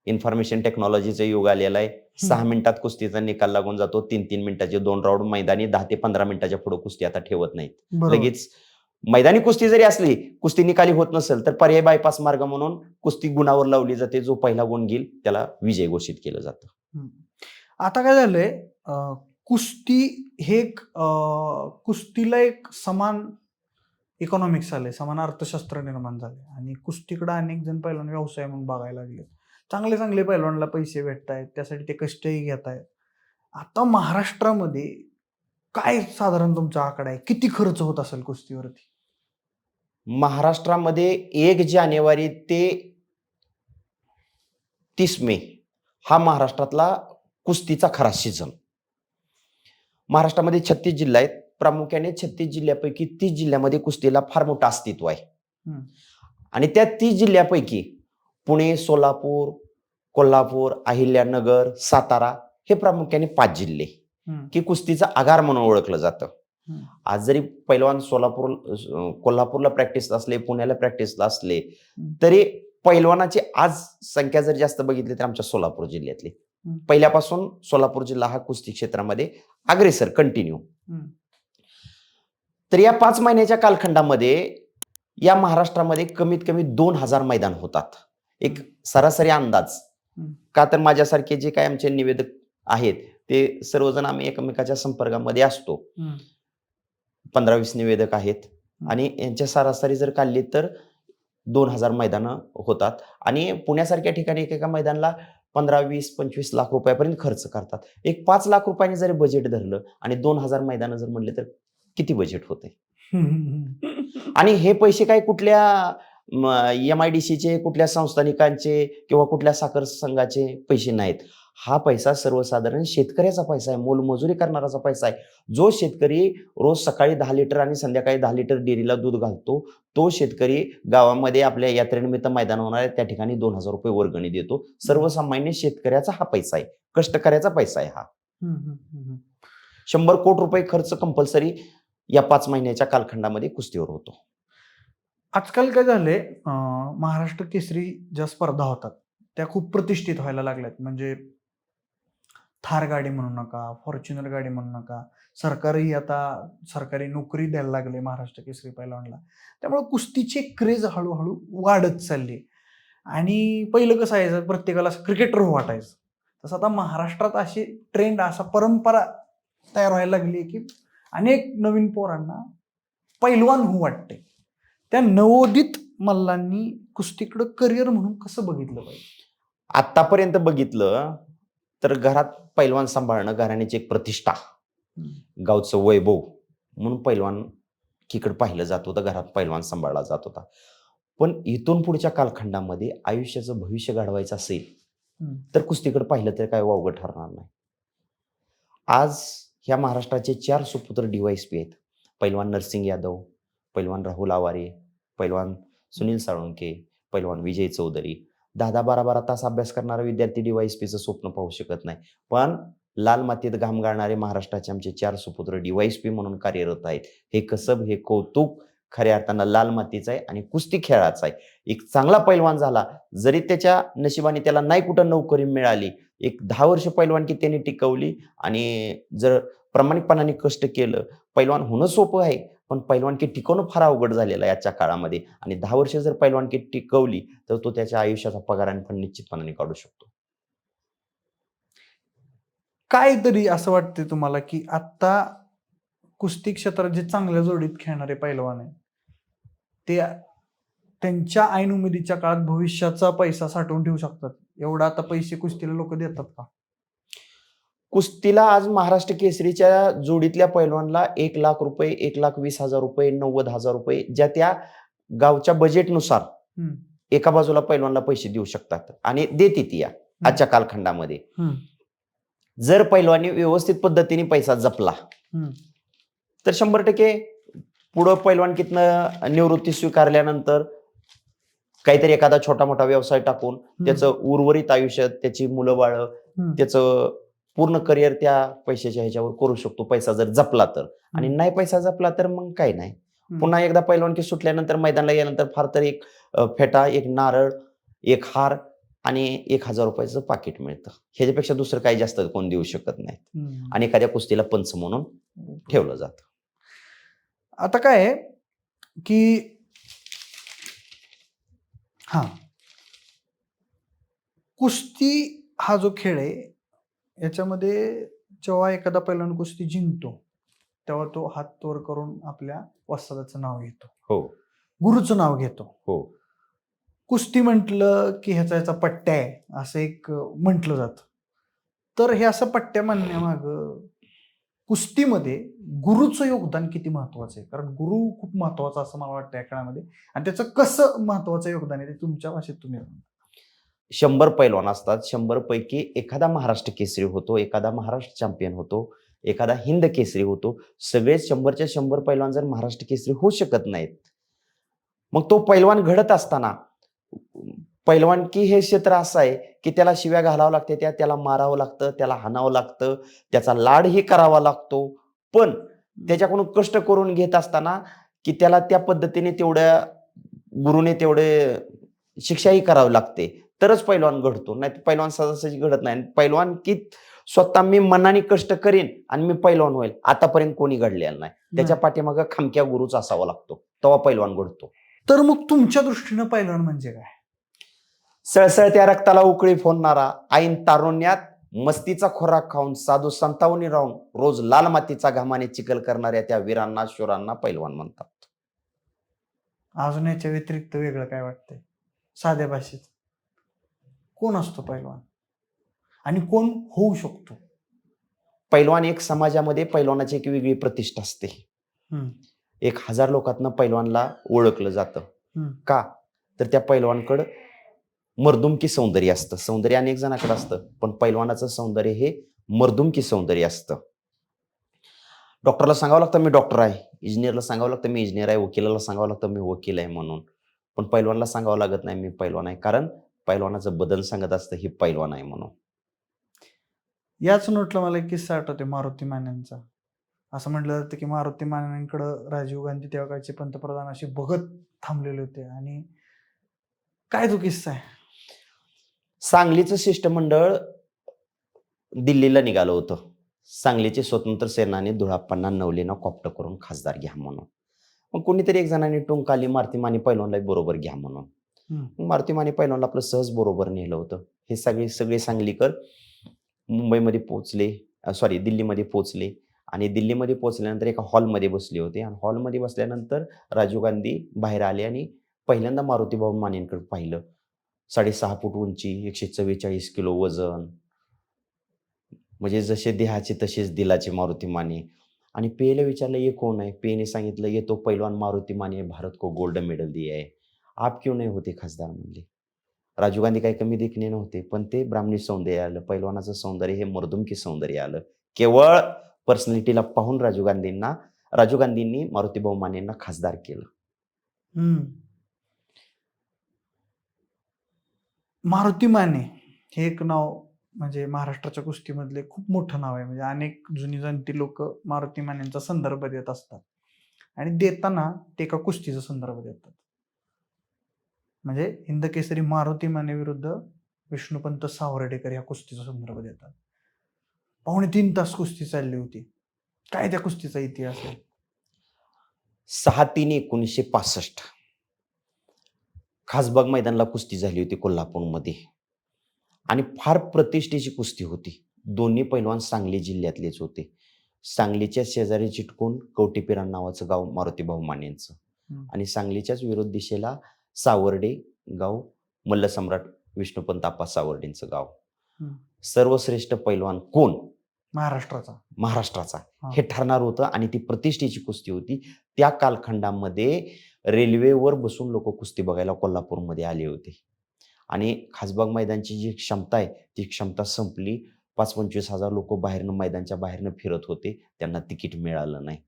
इन्फॉर्मेशन टेक्नॉलॉजीचं युग आलेलं आहे. 6 मिनिटात कुस्तीचा निकाल लागून जातो. 3-3 मिनिटाचे 2 राऊंड मैदानी 10 ते 15 मिनिटाच्या पुढे कुस्ती आता ठेवत नाहीत. बरोबर. लगेच मैदानी कुस्ती जरी असली, कुस्ती निकाली होत नसेल तर पर्याय बायपास मार्ग म्हणून कुस्ती गुणावर लावली जाते. जो पहिला गुण घेईल त्याला विजय घोषित केलं जातं. आता काय झालंय, कुस्ती हे कुस्तीला एक समान इकॉनॉमिक्स आले, समान अर्थशास्त्र निर्माण झाले आणि कुस्तीकडे अनेक जण पैलवान व्यवसाय म्हणून बघायला लागले. चांगले चांगले पैलवानला पैसे भेटत आहेत, त्यासाठी ते कष्टही घेत आहेत. आता महाराष्ट्रामध्ये काय साधारण तुमचा आकडा आहे, किती खर्च होत असेल कुस्तीवरती? महाराष्ट्रामध्ये 1 जानेवारी ते 30 मे हा महाराष्ट्रातला कुस्तीचा खरा सीझन. महाराष्ट्रामध्ये 36 जिल्हा आहेत. प्रामुख्याने 36 जिल्ह्यापैकी 30 जिल्ह्यामध्ये कुस्तीला फार मोठं अस्तित्व आहे. आणि त्या 30 जिल्ह्यापैकी पुणे, सोलापूर, कोल्हापूर, अहिल्यानगर, सातारा हे प्रामुख्याने 5 जिल्हे की कुस्तीचा आगार म्हणून ओळखलं जातं. आज जरी पैलवान कोल्हापूरला प्रॅक्टिस असले, पुण्याला प्रॅक्टिसला असले, तरी पैलवानाची आज संख्या जर जास्त बघितली तर आमच्या सोलापूर जिल्ह्यातली. पहिल्यापासून सोलापूर जिल्हा हा कुस्ती क्षेत्रामध्ये अग्रेसर कंटिन्यू. तर या 5 महिन्याच्या कालखंडामध्ये या महाराष्ट्रामध्ये कमीत कमी 2000 मैदान होतात. एक सरासरी अंदाज. का तर माझ्यासारखे जे काय आमचे निवेदक आहेत ते सर्वजण आम्ही एकमेकाच्या संपर्कामध्ये असतो. 15-20 निवेदक आहेत आणि यांच्या सरासरी जर काढली तर 2000 मैदानं होतात. आणि पुण्यासारख्या ठिकाणी एकेका मैदानाला 15, 20, 25 लाख रुपयापर्यंत खर्च करतात. एक 5 लाख रुपयांनी जरी बजेट धरलं आणि 2000 मैदानं जर म्हणले तर किती बजेट होते? आणि हे पैसे काय कुठल्या MIDCचे, कुठल्या संस्थानिकांचे किंवा कुठल्या साखर संघाचे पैसे नाहीत. हा पैसा सर्वसाधारण शेतकऱ्याचा पैसा आहे, मोलमजुरी करणाराचा पैसा आहे. जो शेतकरी रोज सकाळी 10 लिटर आणि संध्याकाळी 10 लिटर डेअरीला दूध घालतो, तो शेतकरी गावामध्ये आपल्या यात्रेनिमित्त मैदान होणार आहे त्या ठिकाणी 2000 रुपये वर्गणी देतो. सर्वसामान्य शेतकऱ्याचा हा पैसा आहे, कष्टकऱ्याचा पैसा आहे हा. 100 कोटी रुपये खर्च कंपल्सरी या 5 महिन्याच्या कालखंडामध्ये कुस्तीवर होतो. आजकाल काय झालंय, महाराष्ट्र केसरी ज्या स्पर्धा होतात त्या खूप प्रतिष्ठित व्हायला लागल्यात. म्हणजे थार गाडी म्हणू नका, फॉर्च्युनर गाडी म्हणू नका, सरकारही आता सरकारी नोकरी द्यायला लागले महाराष्ट्र केसरी पैलवानला. त्यामुळे कुस्तीची क्रेज हळूहळू वाढत चालली. आणि पहिलं कसं आहे, प्रत्येकाला क्रिकेटर वाटायचं, तसं आता महाराष्ट्रात अशी ट्रेंड, असा परंपरा तयार व्हायला लागली की अनेक नवीन पोरांना पैलवान होऊ वाटते. त्या नवोदित मल्लांनी कुस्तीकडे करिअर म्हणून कसं बघितलं पाहिजे? आतापर्यंत बघितलं तर घरात पैलवान सांभाळणं घराण्याची एक प्रतिष्ठा, गावचं वैभव म्हणून पैलवानकीकडे पाहिलं जात होतं, घरात पैलवान सांभाळला जात होता. पण इथून पुढच्या कालखंडामध्ये आयुष्याचं भविष्य घडवायचं असेल तर कुस्तीकडे पाहिलं तर काय वावगं ठरणार नाही. आज ह्या महाराष्ट्राचे 4 सुपुत्र DYSP आहेत. पैलवान नरसिंग यादव, पैलवान राहुल आवारे, पैलवान सुनील साळुंके, पैलवान विजय चौधरी. 10-10, 12-12 तास अभ्यास करणारा विद्यार्थी DYSPचं स्वप्न पाहू शकत नाही. पण लाल मातीत घाम गाळणारे महाराष्ट्राचे आमचे 4 सुपुत्र DYSP म्हणून कार्यरत आहेत. हे कसब, हे कौतुक खऱ्या अर्थानं लाल मातीचं आहे आणि कुस्ती खेळाचा आहे. एक चांगला पैलवान झाला, जरी त्याच्या नशिबाने त्याला नाही कुठं नोकरी मिळाली, एक 10 वर्ष पैलवानकी त्यांनी टिकवली आणि जर प्रामाणिकपणाने कष्ट केलं, पैलवान होणं सोपं आहे पण पैलवानकी टिकवणं फार अवघड झालेलं आहे आजच्या काळामध्ये. आणि 10 वर्ष जर पैलवानकी टिकवली तर तो त्याच्या आयुष्याचा पगाराने पण निश्चितपणाने काढू शकतो. काय तरी असं वाटते तुम्हाला की आता कुस्ती क्षेत्रात जे चांगल्या जोडीत खेळणारे पैलवान आहेत ते त्यांच्या ऐनउमेदीच्या काळात भविष्याचा पैसा साठवून ठेवू शकतात? एवढा आता पैसे कुस्तीला लोक देतात का? कुस्तीला आज महाराष्ट्र केसरीच्या जोडीतल्या पैलवानला 1 लाख रुपये, 1,20,000 रुपये, 90,000 रुपये ज्या त्या गावच्या बजेटनुसार एका बाजूला पैलवानला पैसे देऊ शकतात आणि देते ती या आजच्या कालखंडामध्ये. जर पैलवानी व्यवस्थित पद्धतीने पैसा जपला तर 100% पुढं पैलवानकीतनं निवृत्ती स्वीकारल्यानंतर काहीतरी एखादा छोटा मोठा व्यवसाय टाकून त्याचं उर्वरित आयुष्य, त्याची मुलं बाळ, त्याचं पूर्ण करिअर त्या पैशाच्या ह्याच्यावर करू शकतो, पैसा जर जपला तर. आणि नाही पैसा जपला तर मग काय नाही. पुन्हा एकदा पैलवानकी सुटल्यानंतर मैदानाला गेल्यानंतर फार तर एक फेटा, एक नारळ, एक हार आणि 1,000 रुपयाचं पाकिट मिळतं. ह्याच्यापेक्षा दुसरं काही जास्त कोण देऊ शकत नाही. आणि एखाद्या कुस्तीला पंच म्हणून ठेवलं जातं. आता काय आहे की हा कुस्ती हा जो खेळ आहे याच्यामध्ये जेव्हा एखादा पैलवान कुस्ती जिंकतो तेव्हा तो हात वर करून आपल्या वस्तादाचं नाव घेतो, हो गुरुचं नाव घेतो. हो कुस्ती म्हटलं की ह्याचा पट्ट्या आहे असं एक म्हटलं जातं. तर हे असं पट्ट्या म्हणण्यामाग कुस्तीमध्ये गुरुचं योगदान किती महत्वाचं आहे? कारण गुरु खूप महत्वाचा असं मला वाटतं या काळामध्ये, आणि त्याचं कसं महत्वाचं योगदान आहे ते तुमच्या भाषेत तुम्ही सांगा. 100 पैलवान असतात. 100 पैकी एखादा महाराष्ट्र केसरी होतो, एखादा महाराष्ट्र चॅम्पियन होतो, एखादा हिंद केसरी होतो. सगळे 100च्या 100 पैलवान जर महाराष्ट्र केसरी होऊ शकत नाहीत, मग तो पैलवान घडत असताना पैलवानकी हे क्षेत्र असं आहे की त्याला शिव्या घालावं लागते, त्याला मारावं लागतं, त्याला हाणावं लागतं, त्याचा लाडही करावा लागतो. पण त्याच्याकडून कष्ट करून घेत असताना की त्याला त्या पद्धतीने तेवढ्या गुरुने तेवढे शिक्षाही करावी लागते, तरच पैलवान घडतो. नाही पैलवान सहजासहजी घडत नाही. पैलवान की स्वतः मी मनाने कष्ट करीन आणि मी पैलवान होईल आतापर्यंत कोणी घडलेलं नाही. त्याच्या पाठीमागं खमक्या गुरुच असावा लागतो, तेव्हा पैलवान घडतो. तर मग तुमच्या दृष्टीनं पैलवान म्हणजे काय? सळसळत्या रक्ताला उकळी फोडणारा, ऐन तारुण्यात मस्तीचा खोराक खाऊन साधू संतावनी राहून रोज लाल मातीचा घामाने चिखल करणाऱ्या त्या वीरांना शूरांना पैलवान म्हणतात. अजून याच्या व्यतिरिक्त वेगळं काय वाटतंय साध्या भाषेत? कोण असतो पैलवान आणि कोण होऊ शकतो? पैलवान एक समाजामध्ये पैलवानाची एक वेगळी प्रतिष्ठा असते. 1000 लोकांना पैलवानला ओळखलं जातं. का तर त्या पैलवानकडं मर्दुमकी सौंदर्य असतं. सौंदर्य अनेक जणांकडे असतं, पण पैलवानाचं सौंदर्य हे मर्दुमकी सौंदर्य असतं. डॉक्टरला सांगावं लागतं मी डॉक्टर आहे, इंजिनियरला सांगावं लागतं मी इंजिनियर आहे, वकिलाला सांगावं लागतं मी वकील आहे म्हणून. पण पैलवानला सांगावं लागत नाही मी पैलवान आहे, कारण पैलवानाचं बदन सांगत असतं ही पैलवान आहे म्हणून. याच नोटला मला एक किस्सा आठवते मारुती मानेंचा. असं म्हटलं जातं की मारुती मानेंकडं राजीव गांधी तेव्हा काळचे पंतप्रधान असे बघत थांबलेले होते. आणि काय तो किस्सा आहे? सांगलीचं शिष्टमंडळ दिल्लीला निघालं होतं. सांगलीचे स्वतंत्र सेनानी धुळाप्पांना नवलेनं कॉप्ट करून खासदार घ्या म्हणून. मग कोणीतरी एक जणांनी टोंक आली मारुती माने पैलवानला बरोबर घ्या म्हणून. मारुती माने पैलवानला आपलं सहज बरोबर नेलं होतं. हे सगळे सांगलीकर मुंबईमध्ये पोहोचले, दिल्लीमध्ये पोहोचले. आणि दिल्लीमध्ये पोहोचल्यानंतर एका हॉलमध्ये बसले होते. आणि हॉलमध्ये बसल्यानंतर राजीव गांधी बाहेर आले आणि पहिल्यांदा मारुतीभाऊ मानेंकडे पाहिलं. 6.5 फूट उंची, 144 किलो वजन, म्हणजे जसे देहाचे तसेच दिलाचे मारुती माने. आणि पेला विचारलं ये कोण आहे? पेने सांगितलं ये तो पैलवान मारुती माने, भारत को गोल्ड मेडल दिया है, आप क्यों नहीं होते खासदार म्हणले. राजीव गांधी काही कमी देखणे नव्हते, पण ते ब्राह्मणी सौंदर्य आलं, पैलवानाचं सौंदर्य हे मर्दुमकी सौंदर्य आलं. केवळ पर्सनॅलिटीला पाहून राजीव गांधींनी मारुतीभाऊ मानेंना खासदार केलं. मारुती माने हे एक नाव म्हणजे महाराष्ट्राच्या कुस्तीमधले खूप मोठं नाव आहे. म्हणजे अनेक जुनी जाणती लोक मारुती मानेंचा संदर्भ देत असतात आणि देताना ते एका कुस्तीचा संदर्भ देतात. म्हणजे हिंद केसरी मारुती माने विरुद्ध विष्णुपंत सावर्डेकर या कुस्तीचा संदर्भ देतात. 2.5 तास कुस्ती चालली होती. काय त्या कुस्तीचा इतिहास आहे? 6/3/1965 खासबाग मैदानाला कुस्ती झाली होती कोल्हापूरमध्ये. आणि फार प्रतिष्ठेची कुस्ती होती. दोन्ही पैलवान सांगली जिल्ह्यातलेच होते. सांगलीच्या शेजारी चिटकून कवटीपिराण नावाचं गाव मारुतीभाऊ मानेंचं, आणि सांगलीच्याच विरोध दिशेला सावर्डे गाव मल्लसम्राट विष्णुपंत आप्पा सावर्डेंचं गाव. सर्वश्रेष्ठ पैलवान कोण? महाराष्ट्राचा हे ठरणार होतं. आणि ती प्रतिष्ठेची कुस्ती होती. त्या कालखंडामध्ये रेल्वेवर बसून लोक कुस्ती बघायला कोल्हापूरमध्ये आले होते. आणि खासबाग मैदानची जी क्षमता आहे ती क्षमता संपली. 25-25 हजार लोक मैदानच्या बाहेरनं फिरत होते, त्यांना तिकीट मिळालं नाही.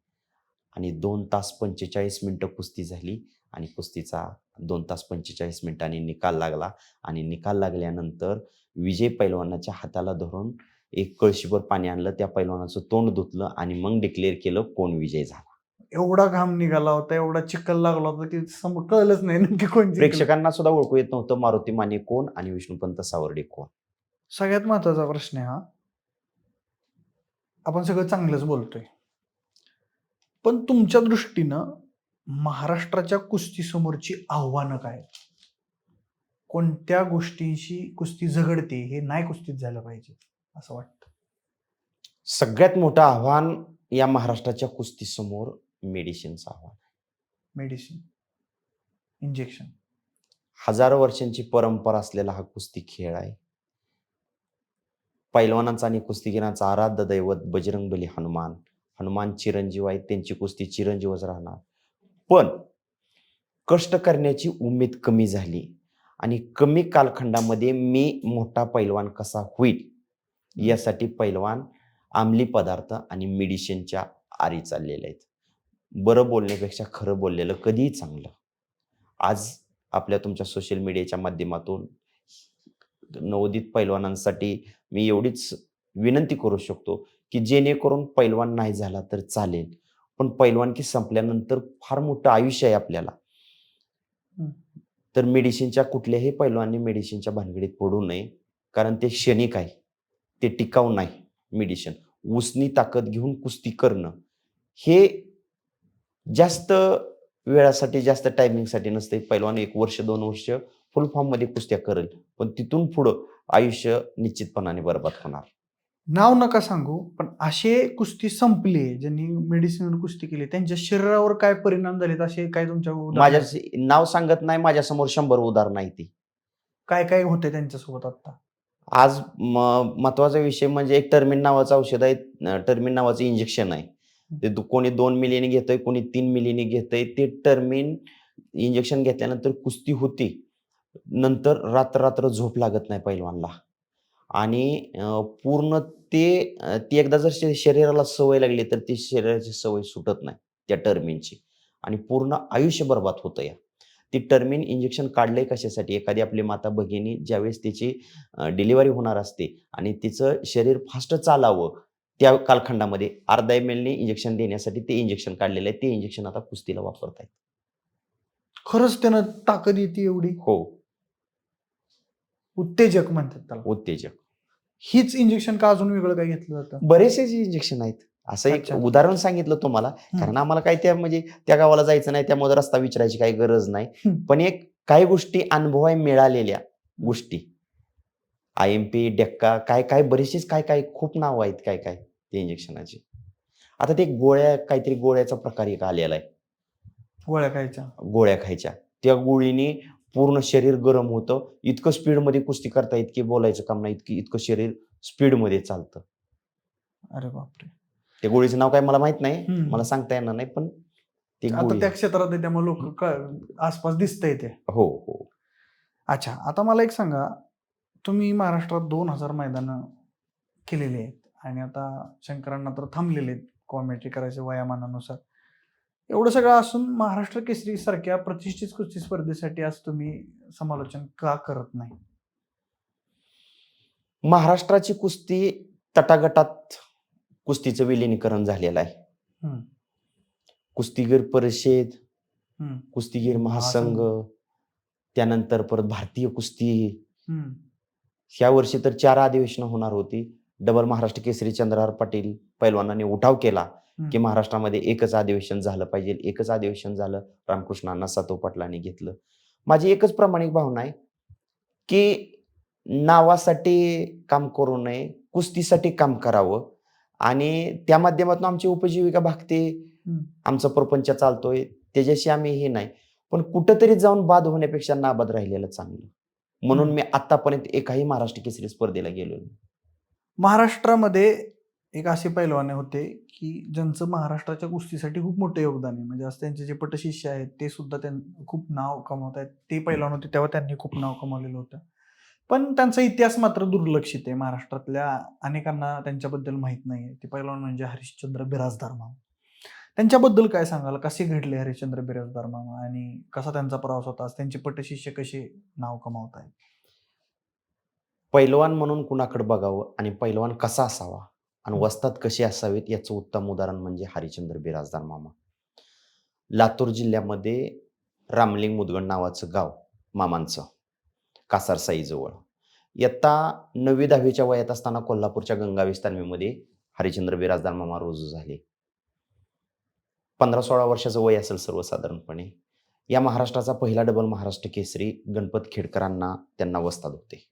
आणि 2 तास 45 मिनिटं कुस्ती झाली. आणि कुस्तीचा 2 तास 45 मिनिटांनी निकाल लागला. आणि निकाल लागल्यानंतर विजय पैलवानाच्या हाताला धरून एक कळशीभर पाणी आणलं, त्या पैलवानाचं तोंड धुतलं आणि मग डिक्लेअर केलं कोण विजय झाला. एवढा घाम निघाला होता, एवढा चिखल लागला होता की कळलंच नाही नक्की कोण जिंकलं. प्रेक्षकांना सुद्धा ओळखू येत नव्हतं मारुती माने कोण आणि विष्णुपंत सावर्डे कोण. सगळ्यात महत्वाचा प्रश्न आहे हा. आपण सगळं चांगलंच बोलतोय, पण तुमच्या दृष्टीनं महाराष्ट्राच्या कुस्ती समोरची आव्हानं काय? कोणत्या गोष्टींशी कुस्ती झगडते, हे नाही कुस्तीत झालं पाहिजे असं वाटतं? सगळ्यात मोठं आव्हान या महाराष्ट्राच्या कुस्ती समोर मेडिसिनचं आव्हान. Medicine, injection. हजारो वर्षांची परंपरा असलेला हा कुस्ती खेळ आहे. पैलवानांचा आणि कुस्तीगिरांचा आराध्य दैवत बजरंगबली हनुमान चिरंजीव आहेत, त्यांची कुस्ती चिरंजीवच राहणार. पण कष्ट करण्याची उमेद कमी झाली आणि कमी कालखंडामध्ये मी मोठा पैलवान कसा होईल यासाठी पैलवान अंमली पदार्थ आणि मेडिसिनच्या आरी चाललेले आहेत. बरं बोलण्यापेक्षा खरं बोललेलं कधीही चांगलं. आज आपल्या तुमच्या सोशल मीडियाच्या माध्यमातून नवोदित पैलवानांसाठी मी एवढीच विनंती करू शकतो की जेणेकरून पैलवान नाही झाला तर चालेल, पण पैलवानकी संपल्यानंतर फार मोठं आयुष्य आहे आपल्याला. तर मेडिसिनच्या कुठल्याही पैलवानने मेडिसिनच्या भानगडीत पडू नये, कारण ते क्षणिक आहे, ते टिकाऊ नाही. मेडिसिन उसनी ताकद घेऊन कुस्ती करणं हे जास्त वेळासाठी, जास्त टायमिंगसाठी नसते. पैलवान 1 वर्ष 2 वर्ष फुल फॉर्म मध्ये कुस्त्या करेल, पण तिथून पुढं आयुष्य निश्चितपणाने बरबाद होणार. नाव नका सांगू, पण असे कुस्ती संपले ज्यांनी मेडिसिनवर कुस्ती केली, त्यांच्या शरीरावर काय परिणाम झालेत असे काय तुमच्या माझ्या नाव सांगत नाही, माझ्यासमोर 100 उदाहरण आहे. ती काय काय होते त्यांच्यासोबत आता? आज महत्वाचा विषय म्हणजे एक टर्मिन नावाचं औषध आहे, टर्मिन नावाचं इंजेक्शन आहे. ते कोणी 2 मिलीने घेतंय, कोणी 3 मिलीने घेतंय. ते टर्मिन इंजेक्शन घेतल्यानंतर कुस्ती होती, नंतर रात्र झोप लागत नाही पैलवानला आणि पूर्ण ती एकदा जर शरीराला सवय लागली तर ती शरीराची सवय सुटत नाही त्या टर्मिनची आणि पूर्ण आयुष्य बरबाद होतं. या ती टर्मिन इंजेक्शन काढलंय कशासाठी? एखादी आपली माता भगिनी ज्यावेळेस तिची डिलिव्हरी होणार असते आणि तिचं शरीर फास्ट चालावं, त्या कालखंडामध्ये अर्धा ml इंजेक्शन देण्यासाठी ते इंजेक्शन काढलेलं आहे. ते इंजेक्शन आता कुस्तीला वापरतायत. खरंच त्यानं ताकद येते एवढी? हो, उत्तेजक म्हणतात त्याला. उत्तेजक. हीच इंजेक्शन का अजून वेगळं काय घेतलं जातं? बरेचसे इंजेक्शन आहेत. असं एक अच्छा. उदाहरण सांगितलं तुम्हाला, कारण आम्हाला काय त्या म्हणजे त्या गावाला जायचं नाही, त्यामुळे रस्ता विचारायची काही गरज नाही. पण एक काही गोष्टी अनुभवाय मिळालेल्या गोष्टी, IMP, डेक्का, काय काय बरेचसेच काय खूप नाव आहेत काय ते इंजेक्शनाचे. आता ते काहीतरी गोळ्याचा प्रकार एक आलेला आहे. गोळ्या खायच्या. त्या गोळीने पूर्ण शरीर गरम होतं, इतकं स्पीडमध्ये कुस्ती करता की बोलायचं काम नाही, इतकं शरीर स्पीडमध्ये चालतं. अरे बापरे. त्या गोळीचं नाव काय मला माहित नाही, मला सांगता येणार नाही, पण ते आता त्या क्षेत्रात आहे त्यामुळे लोक आसपास दिसतंय ते. हो. अच्छा, आता मला एक सांगा, तुम्ही महाराष्ट्रात 2000 मैदानं केलेली आहेत आणि आता शंकरांना तर थांबलेले आहेत कॉमेंट्री करायचे वयामानानुसार. एवढं सगळं असून महाराष्ट्र केसरी सारख्या प्रतिष्ठित कुस्ती स्पर्धेसाठी आज तुम्ही समालोचन का करत नाही? महाराष्ट्राची कुस्ती तटागटात कुस्तीचं विलिनीकरण झालेलं आहे. कुस्तीगीर परिषद, कुस्तीगीर महासंघ, त्यानंतर परत भारतीय कुस्ती. ह्या वर्षी तर 4 अधिवेशनं होणार होती. डबल महाराष्ट्र केसरी चंद्रहार पाटील पैलवानांनी उठाव केला की महाराष्ट्रामध्ये एकच अधिवेशन झालं पाहिजे. एकच अधिवेशन झालं, रामकृष्णांना सातव पाटलांनी घेतलं. माझी एकच प्रामाणिक भावना आहे की नावासाठी काम करू नये, कुस्तीसाठी काम करावं आणि त्या माध्यमातून आमची उपजीविका भागते, आमचा प्रपंच चालतोय, त्याच्याशी आम्ही हे नाही. पण कुठंतरी जाऊन बाद होण्यापेक्षा नाबाद राहिलेलं चांगलं. म्हणून मी आतापर्यंत एकाही महाराष्ट्र केसरी स्पर्धेला गेलो नाही. महाराष्ट्रामध्ये एक असे पैलवान होते की ज्यांचं महाराष्ट्राच्या कुस्तीसाठी खूप मोठं योगदान आहे. म्हणजे आज त्यांचे जे पटशिष्य आहेत ते सुद्धा खूप नाव कमवत आहेत. ते पैलवान होते तेव्हा त्यांनी खूप नाव कमावलेलं होतं, पण त्यांचा इतिहास मात्र दुर्लक्षित आहे. महाराष्ट्रातल्या अनेकांना त्यांच्याबद्दल माहीत नाही. ते पैलवान म्हणजे हरिश्चंद्र बिराजदार मामा. त्यांच्याबद्दल काय सांगाल? कसे घडले हरिश्चंद्र बिराजदार मामा आणि कसा त्यांचा प्रवास होता? त्यांचे पटशिष्य कसे नाव कमावत आहेत? पैलवान म्हणून कुणाकडे बघावं आणि पैलवान कसा असावा आणि वस्ताद कसे असावेत याचं उत्तम उदाहरण म्हणजे हरिश्चंद्र बिराजदार मामा. लातूर जिल्ह्यामध्ये रामलिंग मुदगण नावाचं गाव मामांचं, कासारसाईजवळ. इयत्ता 9वी-10वीच्या वयात असताना कोल्हापूरच्या गंगावेस तालमीमध्ये हरिश्चंद्र बिराजदार मामा रुजू झाले. 15-16 वर्षाचं वय असेल सर्वसाधारणपणे. या महाराष्ट्राचा पहिला डबल महाराष्ट्र केसरी गणपत खेडकरांना त्यांना वस्ताद होते.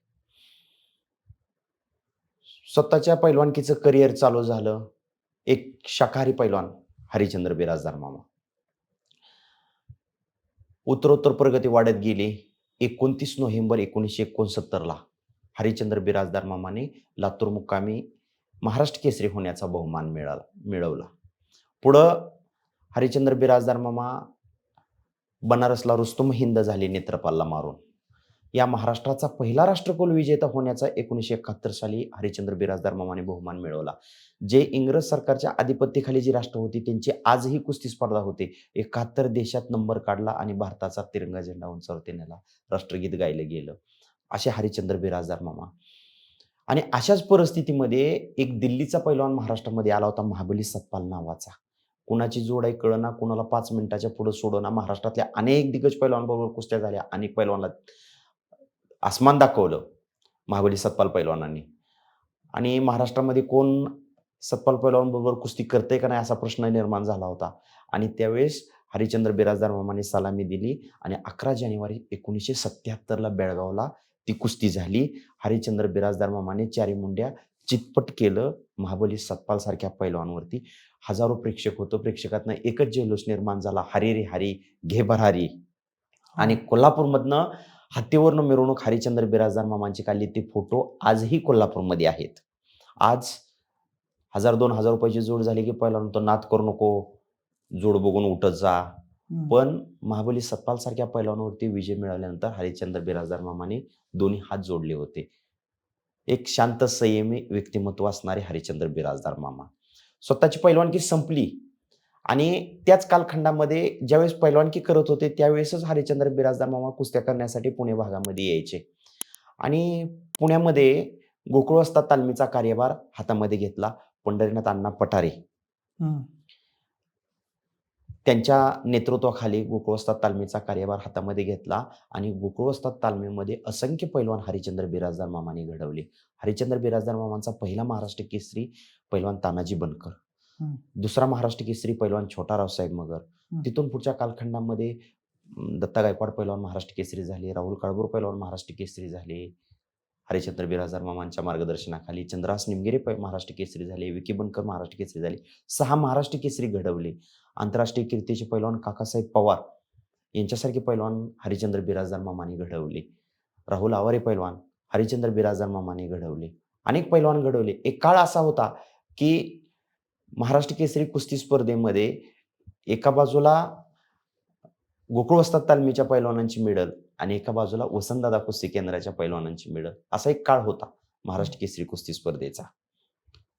स्वतःच्या पैलवानकीचं करिअर चालू झालं. एक शाकाहारी पैलवान हरिश्चंद्र बिराजदार मामा. उत्तरोत्तर प्रगती वाढत गेली. 29 नोव्हेंबर 1969ला हरिश्चंद्र बिराजदार मामाने लातूर मुक्कामी महाराष्ट्र केसरी होण्याचा बहुमान मिळवला. पुढं हरिश्चंद्र बिराजदार मामा बनारसला रुस्तुम हिंद झाले नेत्रपालला मारून. या महाराष्ट्राचा पहिला राष्ट्रकुल विजेता होण्याचा 1971 साली हरिश्चंद्र बिराजदार मामाने बहुमान मिळवला. जे इंग्रज सरकारच्या आधिपत्याखाली जी राष्ट्र होती त्यांची आजही कुस्ती स्पर्धा होते. 71 देशात नंबर काढला आणि भारताचा तिरंगा झेंडा उंचावते नेला. राष्ट्रगीत गायलं गेलं. असे हरिश्चंद्र बिराजदार मामा. आणि अशाच परिस्थितीमध्ये एक दिल्लीचा पैलवान महाराष्ट्रामध्ये आला होता, महाबली सतपाल नावाचा. कुणाची जोड आहे कळना, कुणाला 5 मिनिटाच्या पुढे सोडवणार. महाराष्ट्रातल्या अनेक दिग्गज पैलवानांबरोबर कुस्त्या झाल्या. अनेक पैलवानला आसमान दाखवलं महाबली सतपाल पैलवानांनी. आणि महाराष्ट्रामध्ये कोण सतपाल पैलवानबरोबर कुस्ती करते का नाही असा प्रश्न निर्माण झाला होता. आणि त्यावेळेस हरिश्चंद्र बिराजदार मामाने सलामी दिली आणि 11 जानेवारी 1977ला बेळगावला ती कुस्ती झाली. हरिश्चंद्र बिराजदार मामाने 4 मुंड्या चितपट केलं महाबली सतपाल सारख्या पैलवानवरती. हजारो प्रेक्षक होतं. प्रेक्षकातनं एकच जल्लोष निर्माण झाला, हरी रे हरी, घे भरारी. आणि कोल्हापूरमधनं हत्तीवरनं मिरवणूक हरिश्चंद्र बिराजदार मामांची काढली. ते फोटो आजही कोल्हापूरमध्ये आहेत. आज 1000-2000 रुपयाची जोड झाली की पहिला म्हणतो नाद करू नको, जोड बघून उठत जा. पण महाबली सतपाल सारख्या पैलवानावरती विजय मिळाल्यानंतर हरिश्चंद्र बिराजदार मामाने दोन्ही हात जोडले होते. एक शांत संयमी व्यक्तिमत्व असणारे हरिश्चंद्र बिराजदार मामा. स्वतःची पैलवानकी संपली आणि त्याच कालखंडामध्ये ज्यावेळेस पैलवानकी करत होते त्यावेळेसच हरिश्चंद्र बिराजदार मामा कुस्त्या करण्यासाठी पुणे भागामध्ये यायचे. आणि पुण्यामध्ये गोकुळ वस्ताद तालमीचा कार्यभार हातामध्ये घेतला पंढरीनाथ अण्णा पठारे. त्यांच्या नेतृत्वाखाली गोकुळ वस्ताद तालमीचा कार्यभार हातामध्ये घेतला आणि गोकुळ वस्ताद तालमीमध्ये असंख्य पैलवान हरिश्चंद्र बिराजदार मामाने घडवले. हरिश्चंद्र बिराजदार मामांचा पहिला महाराष्ट्र केसरी पैलवान तानाजी बनकर, दुसरा महाराष्ट्र केसरी पैलवान छोटा रावसाहेब मगर. तिथून पुढच्या कालखंडामध्ये दत्ता गायकवाड पैलवान महाराष्ट्र केसरी झाले, राहुल काळभोर पैलवान महाराष्ट्र केसरी झाले. हरिश्चंद्र बिराजदार मामांच्या मार्गदर्शनाखाली चंद्रहास निमगिरे महाराष्ट्र केसरी झाले, विकी बनकर महाराष्ट्र केसरी झाले. 6 महाराष्ट्र केसरी घडवले. आंतरराष्ट्रीय कीर्तीचे पैलवान काकासाहेब पवार यांच्यासारखे पैलवान हरिश्चंद्र बिराजदार मामाने घडवले. राहुल आवारे पैलवान हरिश्चंद्र बिराजदार मामाने घडवले. अनेक पैलवान घडवले. एक काळ असा होता की महाराष्ट्र केसरी कुस्ती स्पर्धेमध्ये एका बाजूला गोकुळ वस्ताद तालमीच्या पैलवानांची मेडल आणि एका बाजूला वसंतदादा कुस्ती केंद्राच्या पैलवानांची मेडल. असा एक काळ होता महाराष्ट्र केसरी कुस्ती स्पर्धेचा.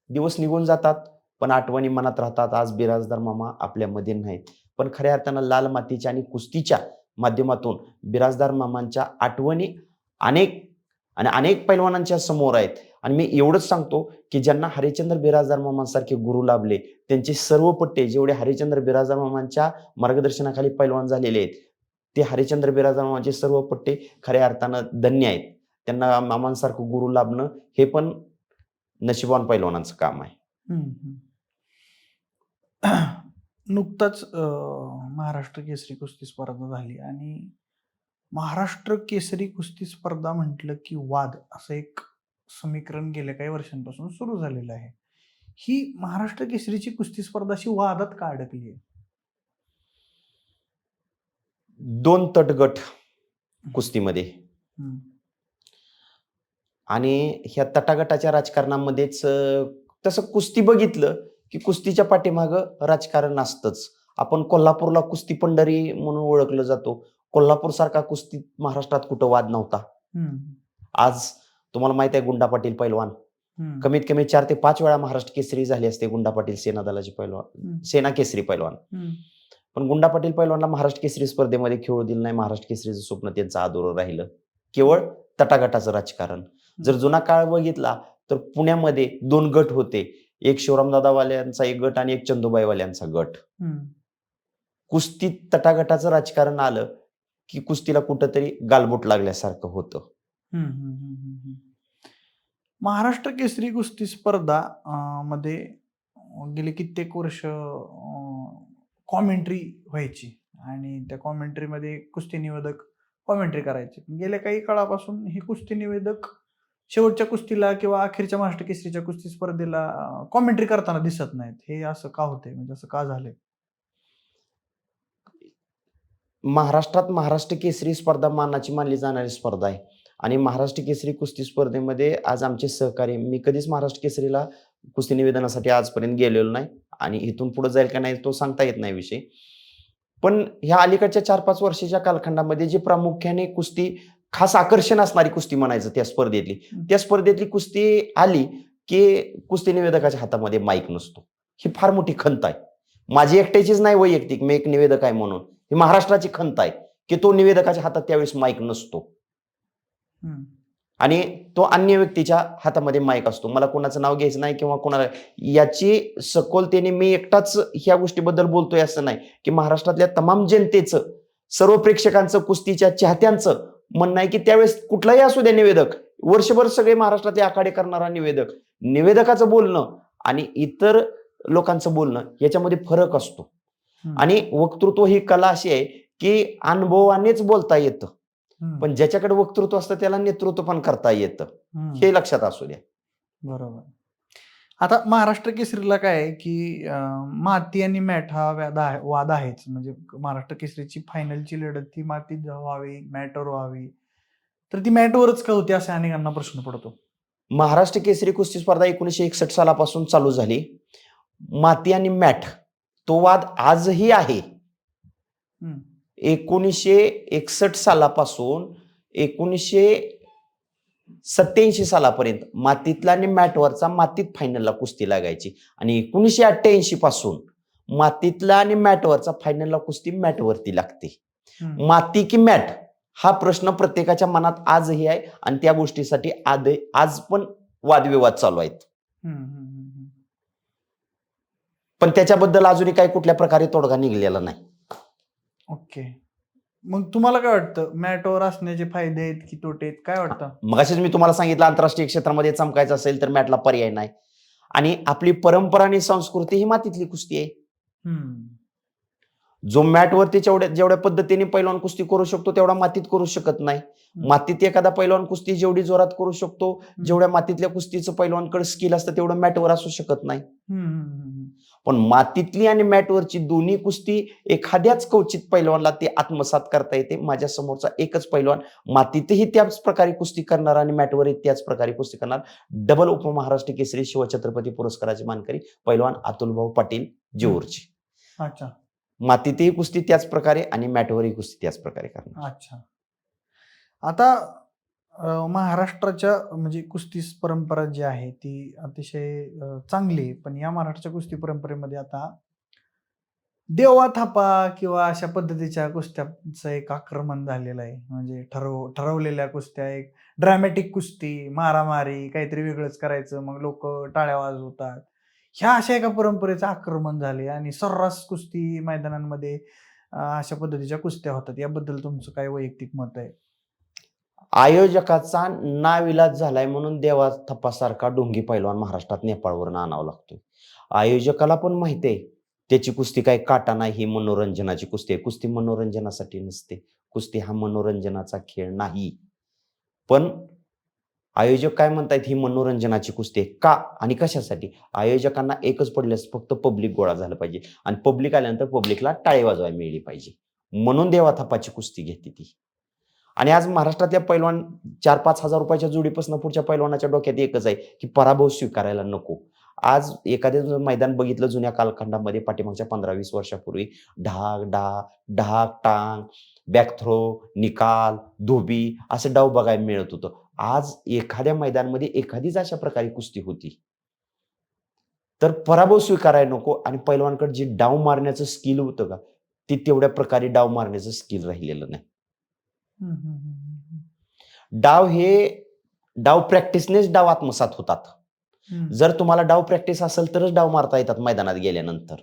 दिवस निघून जातात पण आठवणी मनात राहतात. आज बिराजदार मामा आपल्यामध्ये नाहीत, पण खऱ्या अर्थानं लाल मातीच्या आणि कुस्तीच्या माध्यमातून बिराजदार मामांच्या आठवणी अनेक पैलवानांच्या समोर आहेत. आणि मी एवढंच सांगतो की ज्यांना हरिश्चंद्र बिराजदार मामांसारखे गुरु लाभले त्यांचे सर्व पट्टे जेवढे हरिश्चंद्र बिराजदार मामांच्या मार्गदर्शनाखाली पैलवान झालेले आहेत ते हरिश्चंद्र बिराजदार मामांचे सर्व पट्टे खऱ्या अर्थानं धन्य आहेत. त्यांना मामांसारखं गुरु लाभणं हे पण नशिबवान पैलवानांचं काम आहे. नुकताच महाराष्ट्र केसरी कुस्ती स्पर्धा झाली आणि महाराष्ट्र केसरी कुस्ती स्पर्धा म्हटलं की वाद असं एक समीकरण गेल्या काही वर्षांपासून सुरू झालेलं आहे. ही महाराष्ट्र केसरीची कुस्ती स्पर्धा अशी वादात का अडकली आहे? 2 तटगट कुस्तीमध्ये आणि ह्या तटागटाच्या राजकारणामध्येच तसं कुस्ती बघितलं की कुस्तीच्या पाठीमागं राजकारण असतंच. आपण कोल्हापूरला कुस्ती पंढरी म्हणून ओळखलं जातो. कोल्हापूर सारखा कुस्ती महाराष्ट्रात कुठं वाद नव्हता. आज तुम्हाला माहित आहे गुंडा पाटील पैलवान कमीत कमी 4 ते 5 वेळा महाराष्ट्र केसरी झाले असते. गुंडा पाटील सेना दलाचे पैलवान, सेना केसरी पैलवान. पण गुंडा पाटील पैलवानला महाराष्ट्र केसरी स्पर्धेमध्ये खेळू दिलं नाही. महाराष्ट्र केसरीचं स्वप्न त्यांचं अधुरं राहिलं. केवळ तटागटाचं राजकारण. जर जुना काळ बघितला तर पुण्यामध्ये 2 गट होते, एक शिवरामदादावाल्यांचा एक गट आणि एक चंदूबाईवाल्यांचा गट. कुस्तीत तटागटाचं राजकारण आलं की कुस्तीला कुठंतरी गालबोट लागल्यासारखं होतं. महाराष्ट्र केसरी कुस्ती स्पर्धा मध्ये गेले कित्येक वर्ष कॉमेंट्री व्हायची आणि त्या कॉमेंट्रीमध्ये कुस्ती निवेदक कॉमेंट्री करायचे. गेल्या काही काळापासून हे कुस्ती निवेदक शेवटच्या कुस्तीला किंवा अखेरच्या महाराष्ट्र केसरीच्या कुस्ती स्पर्धेला कॉमेंट्री करताना दिसत नाहीत. हे असं का होतंय, म्हणजे असं का झालंय? महाराष्ट्रात महाराष्ट्र केसरी स्पर्धा मानाची मानली जाणारी स्पर्धा आहे आणि महाराष्ट्र केसरी कुस्ती स्पर्धेमध्ये आज आमचे सहकारी, मी कधीच महाराष्ट्र केसरीला कुस्ती निवेदनासाठी आजपर्यंत गेलेलो नाही आणि इथून पुढे जाईल का नाही तो सांगता येत नाही विषय. पण ह्या अलीकडच्या 4-5 वर्षाच्या कालखंडामध्ये जी प्रामुख्याने कुस्ती खास आकर्षण असणारी कुस्ती म्हणायचं त्या स्पर्धेतली कुस्ती आली की कुस्ती निवेदकाच्या हातामध्ये माईक नसतो. ही फार मोठी खंत आहे. माझी एकट्याचीच नाही वैयक्तिक, मी एक निवेदक आहे म्हणून ही महाराष्ट्राची खंत आहे की तो निवेदकाच्या हातात त्यावेळेस माईक नसतो आणि तो अन्य व्यक्तीच्या हातामध्ये माईक असतो. मला कोणाचं नाव घ्यायचं नाही किंवा कोणाला याची सखोलतेने मी एकटाच ह्या गोष्टीबद्दल बोलतोय असं नाही की महाराष्ट्रातल्या तमाम जनतेचं, सर्व प्रेक्षकांचं, कुस्तीच्या चाहत्यांचं म्हणणं आहे की त्यावेळेस कुठलाही असू द्या निवेदक, वर्षभर सगळे महाराष्ट्रातले आखाडे करणारा निवेदकाचं बोलणं आणि इतर लोकांचं बोलणं याच्यामध्ये फरक असतो. आणि वक्तृत्व ही कला अशी आहे की अनुभवानेच बोलता येतं, पण ज्याच्याकडे वक्तृत्व असतं त्याला नेतृत्व पण करता येतं, हे लक्षात असू द्या. बरोबर. आता महाराष्ट्र केसरीला काय आहे की माती आणि मॅट हा वाद आहेच. म्हणजे महाराष्ट्र केसरीची फायनलची लढत ती मातीत व्हावी, मॅटवर व्हावी, तर ती मॅटवरच का होती असा अनेकांना प्रश्न पडतो. महाराष्ट्र केसरी कुस्ती स्पर्धा 1961 सालापासून चालू झाली. माती आणि मॅट तो वाद आजही आहे. 1961 सालापासून 1987 सालापर्यंत मातीतला आणि मॅटवरचा मातीत फायनलला कुस्ती लागायची आणि 1988 पासून मातीतला आणि मॅटवरचा फायनलला कुस्ती मॅटवरती लागते. माती की मॅट हा प्रश्न प्रत्येकाच्या मनात आजही आहे आणि त्या गोष्टीसाठी आज पण वादविवाद चालू आहेत. पण त्याच्याबद्दल अजूनही काही कुठल्या प्रकारे तोडगा निघलेला नाही. ओके, मग तुम्हाला काय वाटतं, मॅटवर असण्याचे फायदे आहेत की तोटे आहेत, काय वाटतं? मगाशीच मी तुम्हाला सांगितलं, आंतरराष्ट्रीय क्षेत्रामध्ये चमकायचं असेल तर मॅटला पर्याय नाही आणि आपली परंपरा आणि संस्कृती ही मातीतली कुस्ती आहे. जो मॅटवरती जेवढ्या पद्धतीने पैलवान कुस्ती करू शकतो तेवढा मातीत करू शकत नाही. मातीत एखादा पैलवान कुस्ती जेवढी जोरात करू शकतो, जेवढ्या मातीतल्या कुस्तीचं पैलवानकडे स्किल असतं तेवढं मॅटवर असू शकत नाही. पण मातीतली आणि मॅटवरची दोन्ही कुस्ती एखाद्याच कवचित पैलवानला ते आत्मसात करता येते. माझ्या समोरचा एकच पैलवान मातीतही त्याच प्रकारे कुस्ती करणार आणि मॅटवरही त्याच प्रकारे कुस्ती करणार. डबल उपमहाराष्ट्र केसरी शिवछत्रपती पुरस्काराचे मानकरी पैलवान अतुलभाऊ पाटील जेऊरची. अच्छा, मातीतही कुस्ती त्याच प्रकारे आणि मॅटवरही कुस्ती त्याच प्रकारे करणार. अच्छा. आता महाराष्ट्राच्या म्हणजे कुस्ती परंपरा जी आहे ती अतिशय चांगली आहे, पण या महाराष्ट्राच्या कुस्ती परंपरेमध्ये आता देवा थापा किंवा अशा पद्धतीच्या कुस्त्याचं एक आक्रमण झालेलं आहे. म्हणजे ठरवलेल्या कुस्त्या, एक ड्रॅमॅटिक कुस्ती, मारामारी, काहीतरी वेगळंच करायचं, मग लोक टाळ्या वाजवतात, ह्या अशा एका परंपरेचं आक्रमण झाले आणि सर्रास कुस्ती मैदानांमध्ये अशा पद्धतीच्या कुस्त्या होतात. याबद्दल तुमचं काय वैयक्तिक मत आहे? आयोजकाचा नाविलाज झालाय म्हणून देवा थप्पासारखा ढोंगी पैलवान महाराष्ट्रात नेपाळवरून आणावा लागतोय. आयोजकाला पण माहिती आहे त्याची कुस्ती काही काटा नाही, ही मनोरंजनाची कुस्ती आहे. कुस्ती मनोरंजनासाठी नसते, कुस्ती हा मनोरंजनाचा खेळ नाही. पण आयोजक काय म्हणतायत, ही मनोरंजनाची कुस्ती आहे. का आणि कशासाठी? आयोजकांना एकच पडल्यास फक्त पब्लिक गोळा झालं पाहिजे आणि पब्लिक आल्यानंतर पब्लिकला टाळी वाजवायला मिळली पाहिजे, म्हणून देवा थापाची कुस्ती घेते ती. आणि आज महाराष्ट्रातल्या पैलवान 4-5 हजार रुपयाच्या जोडीपासून पुढच्या पैलवानाच्या डोक्यात एकच आहे की पराभव स्वीकारायला नको. आज एखाद्या मैदान बघितलं जुन्या कालखंडामध्ये, पाठीमागच्या 15-20 वर्षापूर्वी ढाक टांग, बॅक थ्रो, निकाल, धोबी असं डाव बघायला मिळत होतं. आज एखाद्या मैदानामध्ये एखादीच अशा प्रकारे कुस्ती होती. तर पराभव स्वीकारायला नको आणि पैलवानकडे जे डाव मारण्याचं स्किल होतं का, ते तेवढ्या प्रकारे डाव मारण्याचं स्किल राहिलेलं नाही. डाव प्रॅक्टिसनेच डाव आत्मसात होतात. हम्म. जर तुम्हाला डाव प्रॅक्टिस असेल तरच डाव मारता येतात मैदानात गेल्यानंतर.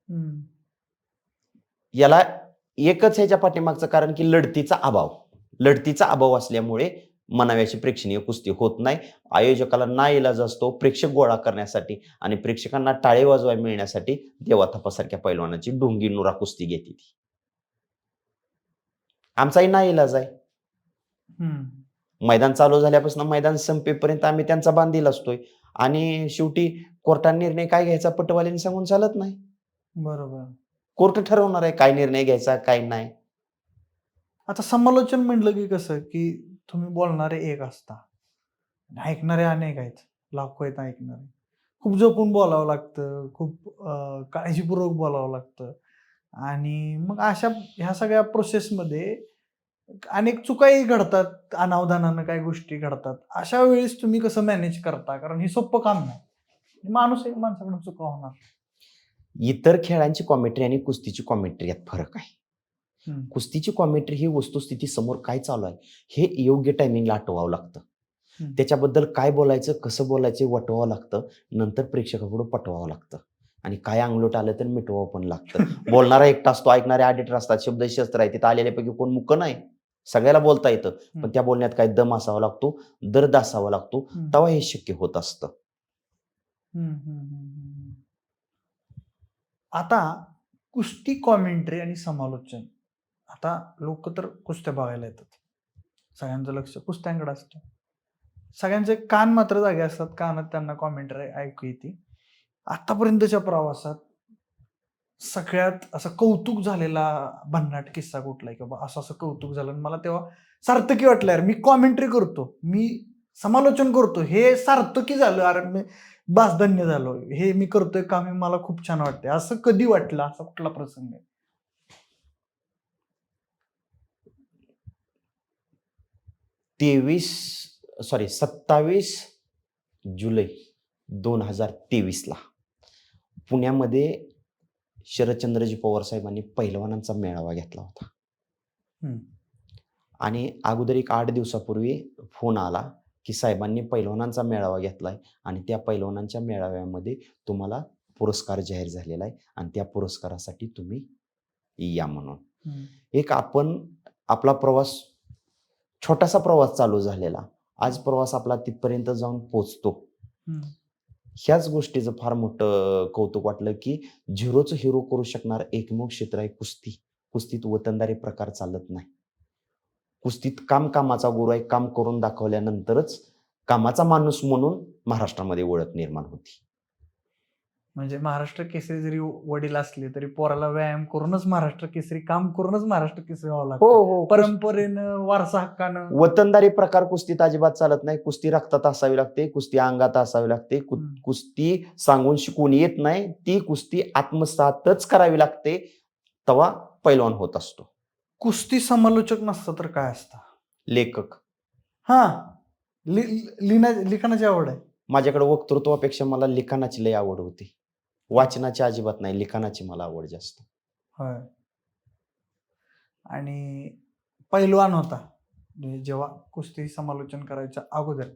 हम्म. याला एकच ह्याच्या पाठीमागचं कारण की लढतीचा अभाव असल्यामुळे म्हणावी अशी प्रेक्षणीय कुस्ती होत नाही. आयोजकाला नाईलाज असतो प्रेक्षक गोळा करण्यासाठी आणि प्रेक्षकांना टाळे वाजवायला मिळण्यासाठी देवाथापासारख्या पैलवानाची ढोंगी नुरा कुस्ती घेते ती. आमचाही नाईलाज आहे. हम्म. मैदान चालू झाल्यापासून मैदान संपेपर्यंत आम्ही त्यांचा बांधील असतोय आणि शेवटी कोर्टाने निर्णय काय घ्यायचा पटवाल्यांनी सांगून चालत नाही. बरोबर. कोर्ट ठरवणार आहे काय निर्णय घ्यायचा काय नाही. आता समालोचन म्हणलं की कसं की तुम्ही बोलणारे एक असता, ऐकणारे अनेक आहेत, लाखो आहेत ऐकणारे. खूप जपून बोलावं लागतं, खूप काळजीपूर्वक बोलावं लागतं आणि मग ह्या सगळ्या प्रोसेसमध्ये अनेक चुकाही घडतात, अनावधानानं काही गोष्टी घडतात. अशा वेळेस तुम्ही कसं मॅनेज करता? कारण हे सोपं काम नाही. माणसाकडून चुका होणार. इतर खेळांची कॉमेंट्री आणि कुस्तीची कॉमेंट्री यात फरक आहे. हम्म. कुस्तीची कॉमेंट्री ही वस्तुस्थिती समोर काय चालू आहे हे योग्य टायमिंगला आठवावं लागतं. हम्म. त्याच्याबद्दल काय बोलायचं कसं बोलायचं वटवावं लागतं. नंतर प्रेक्षकापुढे पटवावं लागतं आणि काय अंगलोट आलं तर मिटवावं पण लागतं. बोलणारा एकटा असतो, ऐकणारे ऑडिटर असतात, शब्दशस्त्र आहे, तिथं आलेल्यापैकी कोण मुक नाही. सगळ्याला बोलता येतं पण त्या बोलण्यात काही दम असावा लागतो, दर्द असावा लागतो, तेव्हा हे शक्य होत असतं. आता कुस्ती कॉमेंट्री आणि समालोचन, आता लोक तर कुस्त्या बघायला येतात, सगळ्यांचं लक्ष कुस्त्यांकडे असतं, सगळ्यांचे कान मात्र जागे असतात, कानात त्यांना कॉमेंट्री ऐकू येते. आतापर्यंतच्या प्रवासात सगळ्यात असं कौतुक झालेला भन्नाट किस्सा कुठला आहे की बाबा असं कौतुक झालं आणि मला तेव्हा सार्थकी वाटलं, यार मी कॉमेंट्री करतो, मी समालोचन करतो, हे सार्थकी झालं, अरे मी बास धन्य झालो, हे मी करतोय काम हे मला खूप छान वाटते, असं कधी वाटलं? असा कुठला प्रसंग आहे? 27 जुलै 2023 पुण्यामध्ये शरदचंद्रजी पवार साहेबांनी पैलवानांचा मेळावा घेतला होता. आणि अगोदर एक 8 दिवसापूर्वी फोन आला की साहेबांनी पैलवानांचा मेळावा घेतलाय आणि त्या पैलवानांच्या मेळाव्यामध्ये तुम्हाला पुरस्कार जाहीर झालेला आहे आणि त्या पुरस्कारासाठी तुम्ही या म्हणून. एक आपला प्रवास, छोटासा प्रवास चालू झालेला, आज प्रवास आपला तिथपर्यंत जाऊन पोचतो. ह्याच गोष्टीचं फार मोठं कौतुक वाटलं की झिरोचं हिरो करू शकणार एकमेव क्षेत्र आहे कुस्ती. कुस्तीत वतनदारी प्रकार चालत नाही. कुस्तीत कामाचा गुरु आहे, काम करून दाखवल्यानंतरच कामाचा माणूस म्हणून महाराष्ट्रामध्ये ओळख निर्माण होती. म्हणजे महाराष्ट्र केसरी जरी वडील असले तरी पोराला व्यायाम करूनच महाराष्ट्र केसरी, काम करूनच महाराष्ट्र केसरी व्हावं लागतं. हो, परंपरेनं, वारसा हक्कानं. वतनदारी प्रकार कुस्तीत अजिबात चालत नाही. कुस्ती रक्तात असावी लागते, कुस्ती अंगात असावी लागते, कुस्ती सांगून शिकून येत नाही, ती कुस्ती आत्मसातच करावी लागते, तेव्हा पैलवान होत असतो. कुस्ती समालोचक नसतं तर काय असतं? लेखक. लिखाणाची आवड आहे माझ्याकडे. वक्तृत्वापेक्षा मला लिखाणाची लय आवड होती. वाचनाची अजिबात नाही, लिखाणाची मला आवड जास्त. होय. आणि पैलवान होता जेव्हा कुस्ती समालोचन करायच्या अगोदर,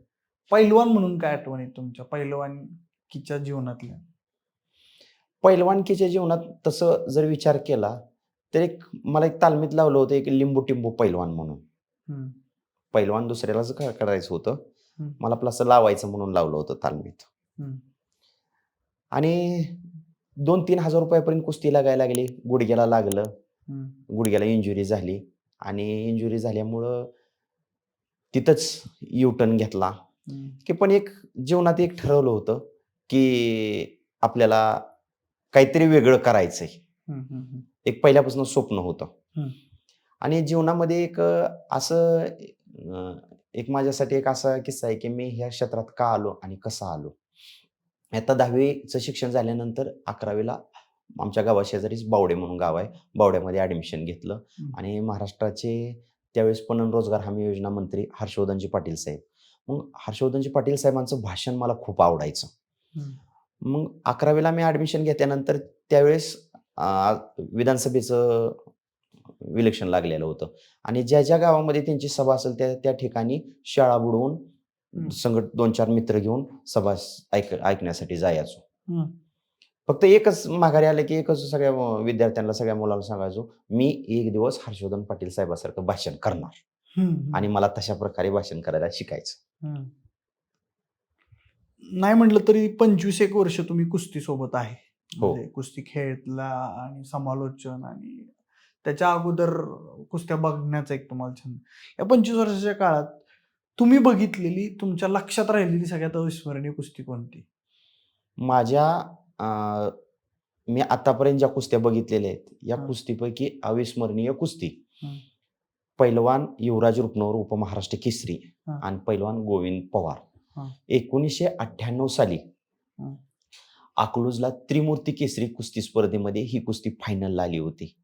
पैलवान म्हणून काय आठवणी तुमच्या पैलवानकीच्या जीवनातल्या? पैलवानकीच्या जीवनात तसं जर विचार केला तर मला एक तालमीत लावलं होतं, एक लिंबू टिंबू पैलवान म्हणून. पैलवान दुसऱ्यालाच करायचं होतं, मला आपलं असं लावायचं म्हणून लावलं होतं तालमीत. आणि 2-3 हजार रुपयापर्यंत कुस्ती लागायला लागली. गुडघ्याला लागलं, गुडघ्याला इंजुरी झाली आणि इंजुरी झाल्यामुळं तिथंच युटर्न घेतला. की पण एक जीवनात एक ठरवलं होतं की आपल्याला काहीतरी वेगळं करायचंय. एक पहिल्यापासून स्वप्न होतं आणि जीवनामध्ये एक माझ्यासाठी एक असा किस्सा आहे की मी ह्या क्षेत्रात का आलो आणि कसा आलो. आता 10वीचं शिक्षण झाल्यानंतर 11वीला आमच्या गावाशेजारीच बावडे म्हणून गाव आहे, बावड्यामध्ये ऍडमिशन घेतलं आणि महाराष्ट्राचे त्यावेळेस पणन रोजगार हमी योजना मंत्री हर्षवर्धनजी पाटील साहेब. मग हर्षवर्धनजी पाटील साहेबांचं भाषण मला खूप आवडायचं. मग 11वीला मी ऍडमिशन घेतल्यानंतर त्यावेळेस विधानसभेचं विलक्षण लागलेलं होतं. आणि ज्या ज्या गावामध्ये त्यांची सभा असेल त्या त्या ठिकाणी शाळा बुडवून संगत 2-4 मित्र घेऊन सभा ऐकण्यासाठी जायचो. फक्त एकच माघारी आलं की एकच सगळ्या विद्यार्थ्यांना, सगळ्या मुलांना सांगायचो, मी एक दिवस हर्षवर्धन पाटील साहेबासारखं भाषण करणार आणि मला तशा प्रकारे भाषण करायला शिकायचं. नाही म्हटलं तरी 25 एक वर्ष तुम्ही कुस्ती सोबत आहे. हो. म्हणजे कुस्ती खेळला आणि समालोचन आणि त्याच्या अगोदर कुस्त्या बघण्याचा एक तुम्हाला छंद. या 25 वर्षाच्या काळात तुम्ही बघितलेली, तुमच्या लक्षात राहिलेली सगळ्यात अविस्मरणीय कुस्ती कोणती? मी आतापर्यंत ज्या कुस्त्या बघितलेल्या आहेत, या हं. कुस्तीपैकी अविस्मरणीय कुस्ती हं. पैलवान युवराज रुपनवर उपमहाराष्ट्र केसरी हं. आणि पैलवान गोविंद पवार हं. 1998 साली हं. अकलूजला त्रिमूर्ती केसरी कुस्ती स्पर्धेमध्ये ही कुस्ती फायनलला आली होती.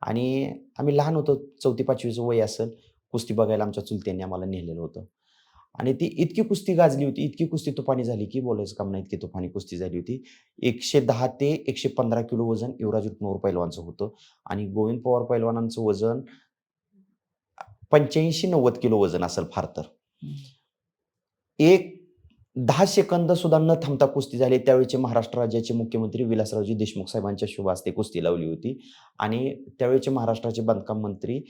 आणि आम्ही लहान होतो, 4वी-5वीचं वय असेल. कुस्ती बघायला आमच्या चुलत्यांनी आम्हाला नेलेलं होतं. आणि ती इतकी कुस्ती गाजली होती, इतकी कुस्ती तुफानी झाली की बोलायचं काम नाही, इतकी तुफानी कुस्ती झाली होती. 110 ते 115 किलो वजन युवराज रुपनवर पैलवानचं होतं आणि गोविंद पवार पैलवानांचं वजन 85-90 किलो वजन असेल फार तर. 10 सेकंद सुद्धा न थांबता कुस्ती झाली. त्यावेळेचे महाराष्ट्र राज्याचे मुख्यमंत्री विलासरावजी देशमुख साहेबांच्या शुभ हस्ते कुस्ती लावली होती आणि त्यावेळेचे महाराष्ट्राचे बांधकाम मंत्री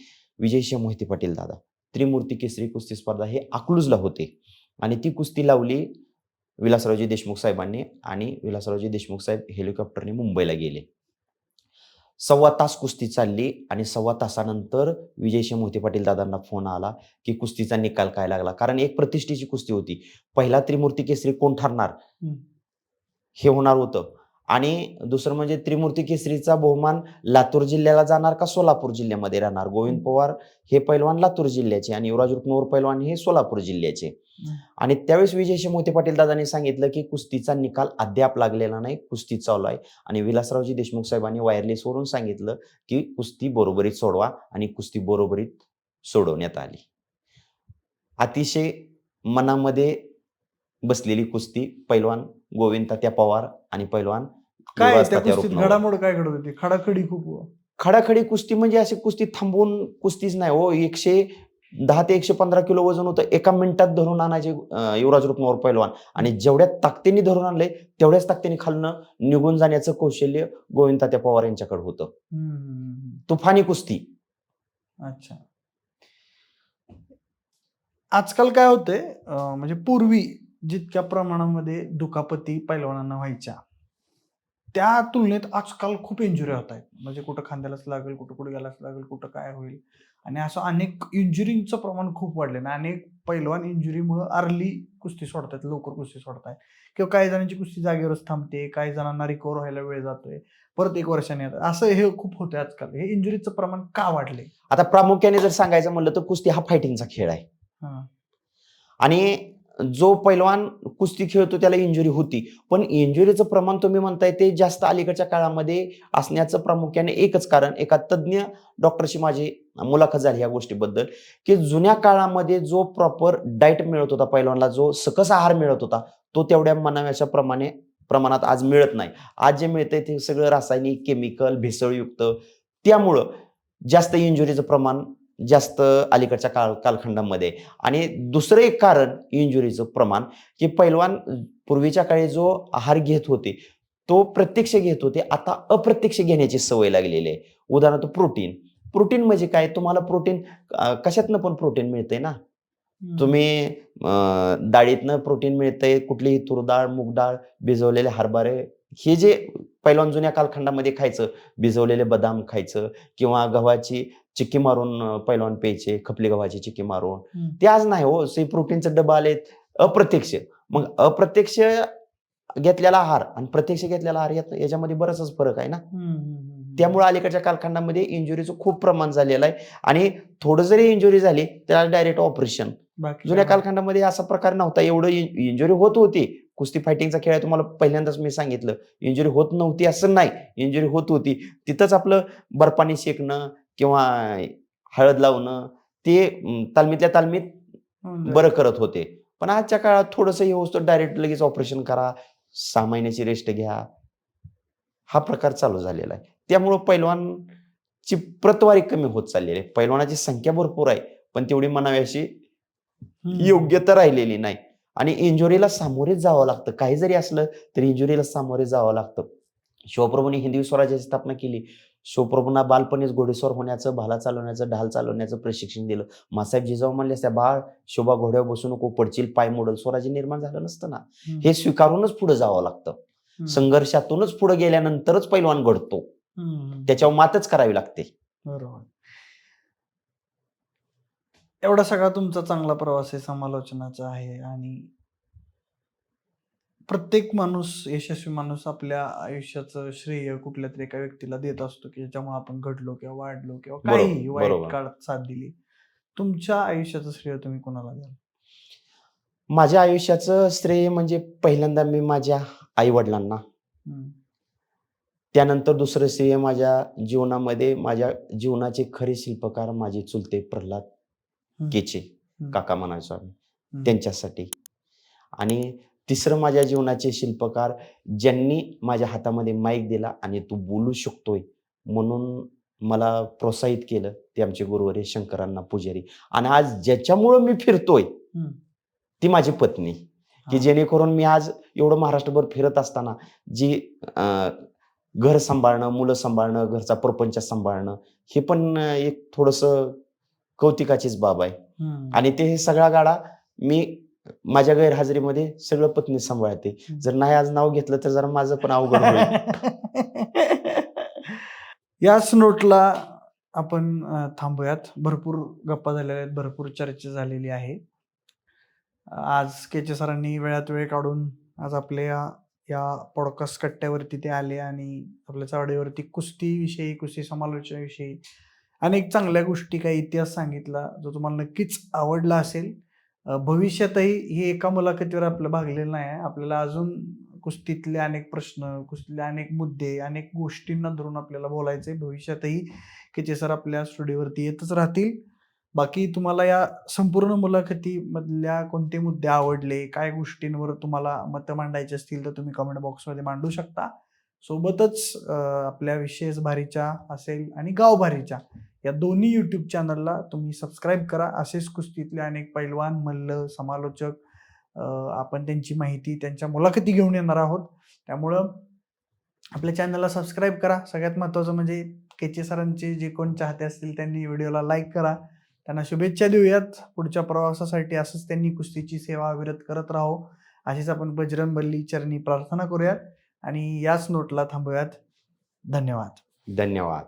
विजयसिंह मोहिते पाटील दादा त्रिमूर्ती केसरी कुस्ती स्पर्धा हे अकलूजला होते आणि ती कुस्ती लावली विलासरावजी देशमुख साहेबांनी आणि विलासरावजी देशमुख साहेब हेलिकॉप्टरने मुंबईला गेले. 1.25 तास कुस्ती चालली आणि 1.25 तासानंतर विजयसिंह मोहिते पाटील दादांना फोन आला की कुस्तीचा निकाल काय लागला. कारण एक प्रतिष्ठेची कुस्ती होती. पहिला त्रिमूर्ती केसरी कोण ठरणार हे होणार होतं आणि दुसरं म्हणजे त्रिमूर्ती केसरीचा बहुमान लातूर जिल्ह्याला जाणार का सोलापूर जिल्ह्यामध्ये राहणार. गोविंद पवार हे पैलवान लातूर जिल्ह्याचे आणि युवराज रुपनवर पैलवान हे सोलापूर जिल्ह्याचे. आणि त्यावेळेस विजयसिंह मोहिते पाटील दादांनी सांगितलं की कुस्तीचा निकाल अद्याप लागलेला नाही, कुस्ती चालू आहे. आणि विलासरावजी देशमुख साहेबांनी वायरलेसवरून सांगितलं की कुस्ती बरोबरीत सोडवा आणि कुस्ती बरोबरीत सोडवण्यात आली. अतिशय मनामध्ये बसलेली कुस्ती पैलवान गोविंद तात्या पवार आणि पैलवान काय युवराज त्या तात्या कुस्तीत रुपनवर. घडामोड काय घडत होती? खडाखडी खूप. खडाखडी कुस्ती म्हणजे अशी कुस्ती थांबवून कुस्तीच नाही हो. 110 ते 115 किलो वजन होतं. एका मिनिटात धरून आणायचे युवराज रुपनवर पैलवान आणि जेवढ्या ताकदीने धरून आणले तेवढ्याच ताकदीने खालनं निघून जाण्याचं कौशल्य गोविंद तात्या पवार यांच्याकडे होतं. तुफानी कुस्ती. अच्छा. आजकाल काय होतंय, म्हणजे पूर्वी जितक्या प्रमाणामध्ये दुखापती पैलवानांना व्हायच्या त्या तुलनेत आजकाल खूप इंजुरी होत आहेत. म्हणजे कुठं खांद्यालाच लागेल, कुठं गुडघ्यालाच लागेल, कुठं काय होईल आणि असं अनेक इंजुरींचं प्रमाण खूप वाढलं. अनेक पैलवान इंजुरीमुळे अर्ली कुस्ती सोडतात, लवकर कुस्ती सोडतायत किंवा काही जणांची कुस्ती जागेवरच थांबते, काही जणांना रिकव्हर व्हायला वेळ जातोय, परत 1 वर्षाने येतात. असं हे खूप होतंय आजकाल. हे इंजुरीचं प्रमाण का वाढले? आता प्रामुख्याने जर सांगायचं म्हणलं तर कुस्ती हा फायटिंगचा खेळ आहे आणि जो पैलवान कुस्ती खेळतो त्याला इंजुरी होती, पण इंजुरीचं प्रमाण तुम्ही म्हणताय ते जास्त अलीकडच्या काळामध्ये असण्याचं प्रामुख्याने एकच कारण, एका तज्ज्ञ डॉक्टरशी माझी मुलाखत झाली या गोष्टीबद्दल की जुन्या काळामध्ये जो प्रॉपर डाएट मिळत होता पैलवानला, जो सकस आहार मिळत होता, तो तेवढ्या म्हणाव्याच्या प्रमाणात आज मिळत नाही. आज जे मिळतंय ते सगळं रासायनिक, केमिकल, भेसळयुक्त. त्यामुळं जास्त इंजुरीचं प्रमाण जास्त अलीकडच्या कालखंडामध्ये. आणि दुसरं एक कारण इंजुरीचं प्रमाण की पैलवान पूर्वीच्या काळी जो आहार घेत होते तो प्रत्यक्ष घेत होते, आता अप्रत्यक्ष घेण्याची सवय लागलेली आहे. उदाहरणार्थ प्रोटीन म्हणजे काय? तुम्हाला प्रोटीन कशातनं पण प्रोटीन मिळतंय ना. तुम्ही डाळीतनं प्रोटीन मिळतंय, कुठलीही तूर डाळ, मूग डाळ, भिजवलेले हरभरे, हे जे पैलवान जुन्या कालखंडामध्ये खायचं, भिजवलेले बदाम खायचं किंवा गव्हाची चिक्की मारून पैलवान प्यायचे, खपली गव्हाची चिक्की मारून. ते आज नाही हो. ते प्रोटीनचं डबा आलेत अप्रत्यक्ष. मग अप्रत्यक्ष घेतलेला आहार आणि प्रत्यक्ष घेतलेला आहार याच्यामध्ये बराचच फरक आहे ना. त्यामुळे अलीकडच्या कालखंडामध्ये इंजुरीचं खूप प्रमाण झालेलं आहे आणि थोडं जरी इंजुरी झाली त्याला डायरेक्ट ऑपरेशन. जुन्या कालखंडामध्ये असा प्रकार नव्हता. एवढं इंजुरी होत होती. कुस्ती फायटिंगचा खेळ आहे, तुम्हाला पहिल्यांदाच मी सांगितलं. इंजुरी होत नव्हती असं नाही, इंजुरी होत होती. तिथंच आपलं बर्फाने शेकणं किंवा हळद लावणं ते तालमीतल्या तालमीत बरं करत होते. पण आजच्या काळात थोडंसं हे होतं, डायरेक्ट लगेच ऑपरेशन करा, 6 महिन्याची रेस्ट घ्या, हा प्रकार चालू झालेला आहे. त्यामुळं पैलवान ची प्रतवारी कमी होत चाललेली आहे. पैलवानाची संख्या भरपूर आहे, पण तेवढी म्हणावी अशी योग्यता राहिलेली नाही. आणि इंजुरीला सामोरे जावं लागतं. काही जरी असलं तरी इंजुरीला सामोरे जावं लागतं. शिवप्रभूंनी हिंदवी स्वराज्याची स्थापना केली. शिवप्रभूंना बालपणीच घोडेस्वार होण्याचं, भाला चालवण्याचं, ढाल चालवण्याचं प्रशिक्षण दिलं. मासाहेब जिजाऊ म्हणले असत्या, बाळ शोभा घोड्यावर बसू नको, पडशील पाय मोडल. स्वराज्य निर्माण झालं नसतं ना. हे स्वीकारूनच पुढे जावं लागतं. संघर्षातूनच पुढे गेल्यानंतरच पैलवान घडतो. त्याच्यावर मातच करावी लागते. बरोबर. एवढा सगळा तुमचा चांगला प्रवास आहे, समालोचनाचा आहे, आणि प्रत्येक माणूस, यशस्वी माणूस आपल्या आयुष्याचं श्रेय कुठल्या तरी एका व्यक्तीला देत असतो की ज्याच्यामुळे आपण घडलो किंवा वाढलो किंवा काही वाईट बरोबर. काळात साथ दिली. तुमच्या आयुष्याचं श्रेय तुम्ही कोणाला द्याल? माझ्या आयुष्याचं श्रेय म्हणजे पहिल्यांदा मी माझ्या आई वडिलांना, त्यानंतर दुसरं श्रेय माझ्या जीवनामध्ये माझ्या जीवनाचे खरे शिल्पकार माझे चुलते प्रल्हाद केचे काका म्हणायचो आम्ही, त्यांच्यासाठी. आणि तिसरं माझ्या जीवनाचे शिल्पकार ज्यांनी माझ्या हातामध्ये माईक दिला आणि तू बोलू शकतोय म्हणून मला प्रोत्साहित केलं, ते आमचे गुरुवारी शंकरांना पुजारी. आणि आज ज्याच्यामुळं मी फिरतोय ती माझी पत्नी, की जेणेकरून मी आज एवढं महाराष्ट्रभर फिरत असताना जी घर सांभाळणं, मुलं सांभाळणं, घरचा प्रपंच सांभाळणं, हे पण एक थोडंसं कौतिकाचीच बाब आहे. आणि ते सगळा गाडा मी माझ्या गैरहजेरीमध्ये सगळं पत्नी सांभाळते. जर नाही आज नाव घेतलं तर जरा माझं पण अवघड होईल. याच नोटला आपण थांबूयात. भरपूर गप्पा झालेल्या आहेत, भरपूर चर्चा झालेली आहे. आज केचे सरांनी वेळात वेळ काढून आज आपल्या या पॉडकास्ट कट्ट्यावरती ते आले आणि आपल्या चावडीवरती कुस्तीविषयी, कुस्ती समालोचनाविषयी अनेक चांगल्या गोष्टी, काही इतिहास सांगितला जो तुम्हाला नक्कीच आवडला असेल. भविष्यातही हे एका मुलाखतीवर आपलं भागलेलं नाही आहे. आपल्याला अजून कुस्तीतले अनेक प्रश्न, कुस्तीतले अनेक मुद्दे, अनेक गोष्टींना धरून आपल्याला बोलायचे. भविष्यातही केचे सर आपल्या स्टुडिओवरती येतच राहतील. बाकी तुम्हाला या संपूर्ण मुलाखतीमधल्या कोणते मुद्दे आवडले, काय गोष्टींवर तुम्हाला मतं मांडायची असतील तर तुम्ही कमेंट बॉक्समध्ये मांडू शकता. सोबतच आपल्या विशेष भारीच्या असेल आणि गाव भारीच्या या दोन्ही यूट्यूब चॅनलला तुम्ही सबस्क्राईब करा. असेच कुस्तीतले अनेक पैलवान, मल्ल, समालोचक आपण त्यांची माहिती, त्यांच्या मुलाखती घेऊन येणार आहोत. त्यामुळं आपल्या चॅनलला सबस्क्राईब करा. सगळ्यात महत्त्वाचं म्हणजे केचे सरांचे जे कोण चाहते असतील त्यांनी व्हिडिओला लाईक करा. त्यांना शुभेच्छा देऊयात पुढच्या प्रवासासाठी. असंच त्यांनी कुस्तीची सेवा अविरत करत राहो अशीच आपण बजरंग बली चरणी प्रार्थना करूयात आणि याच नोटला थांबूयात. धन्यवाद. धन्यवाद.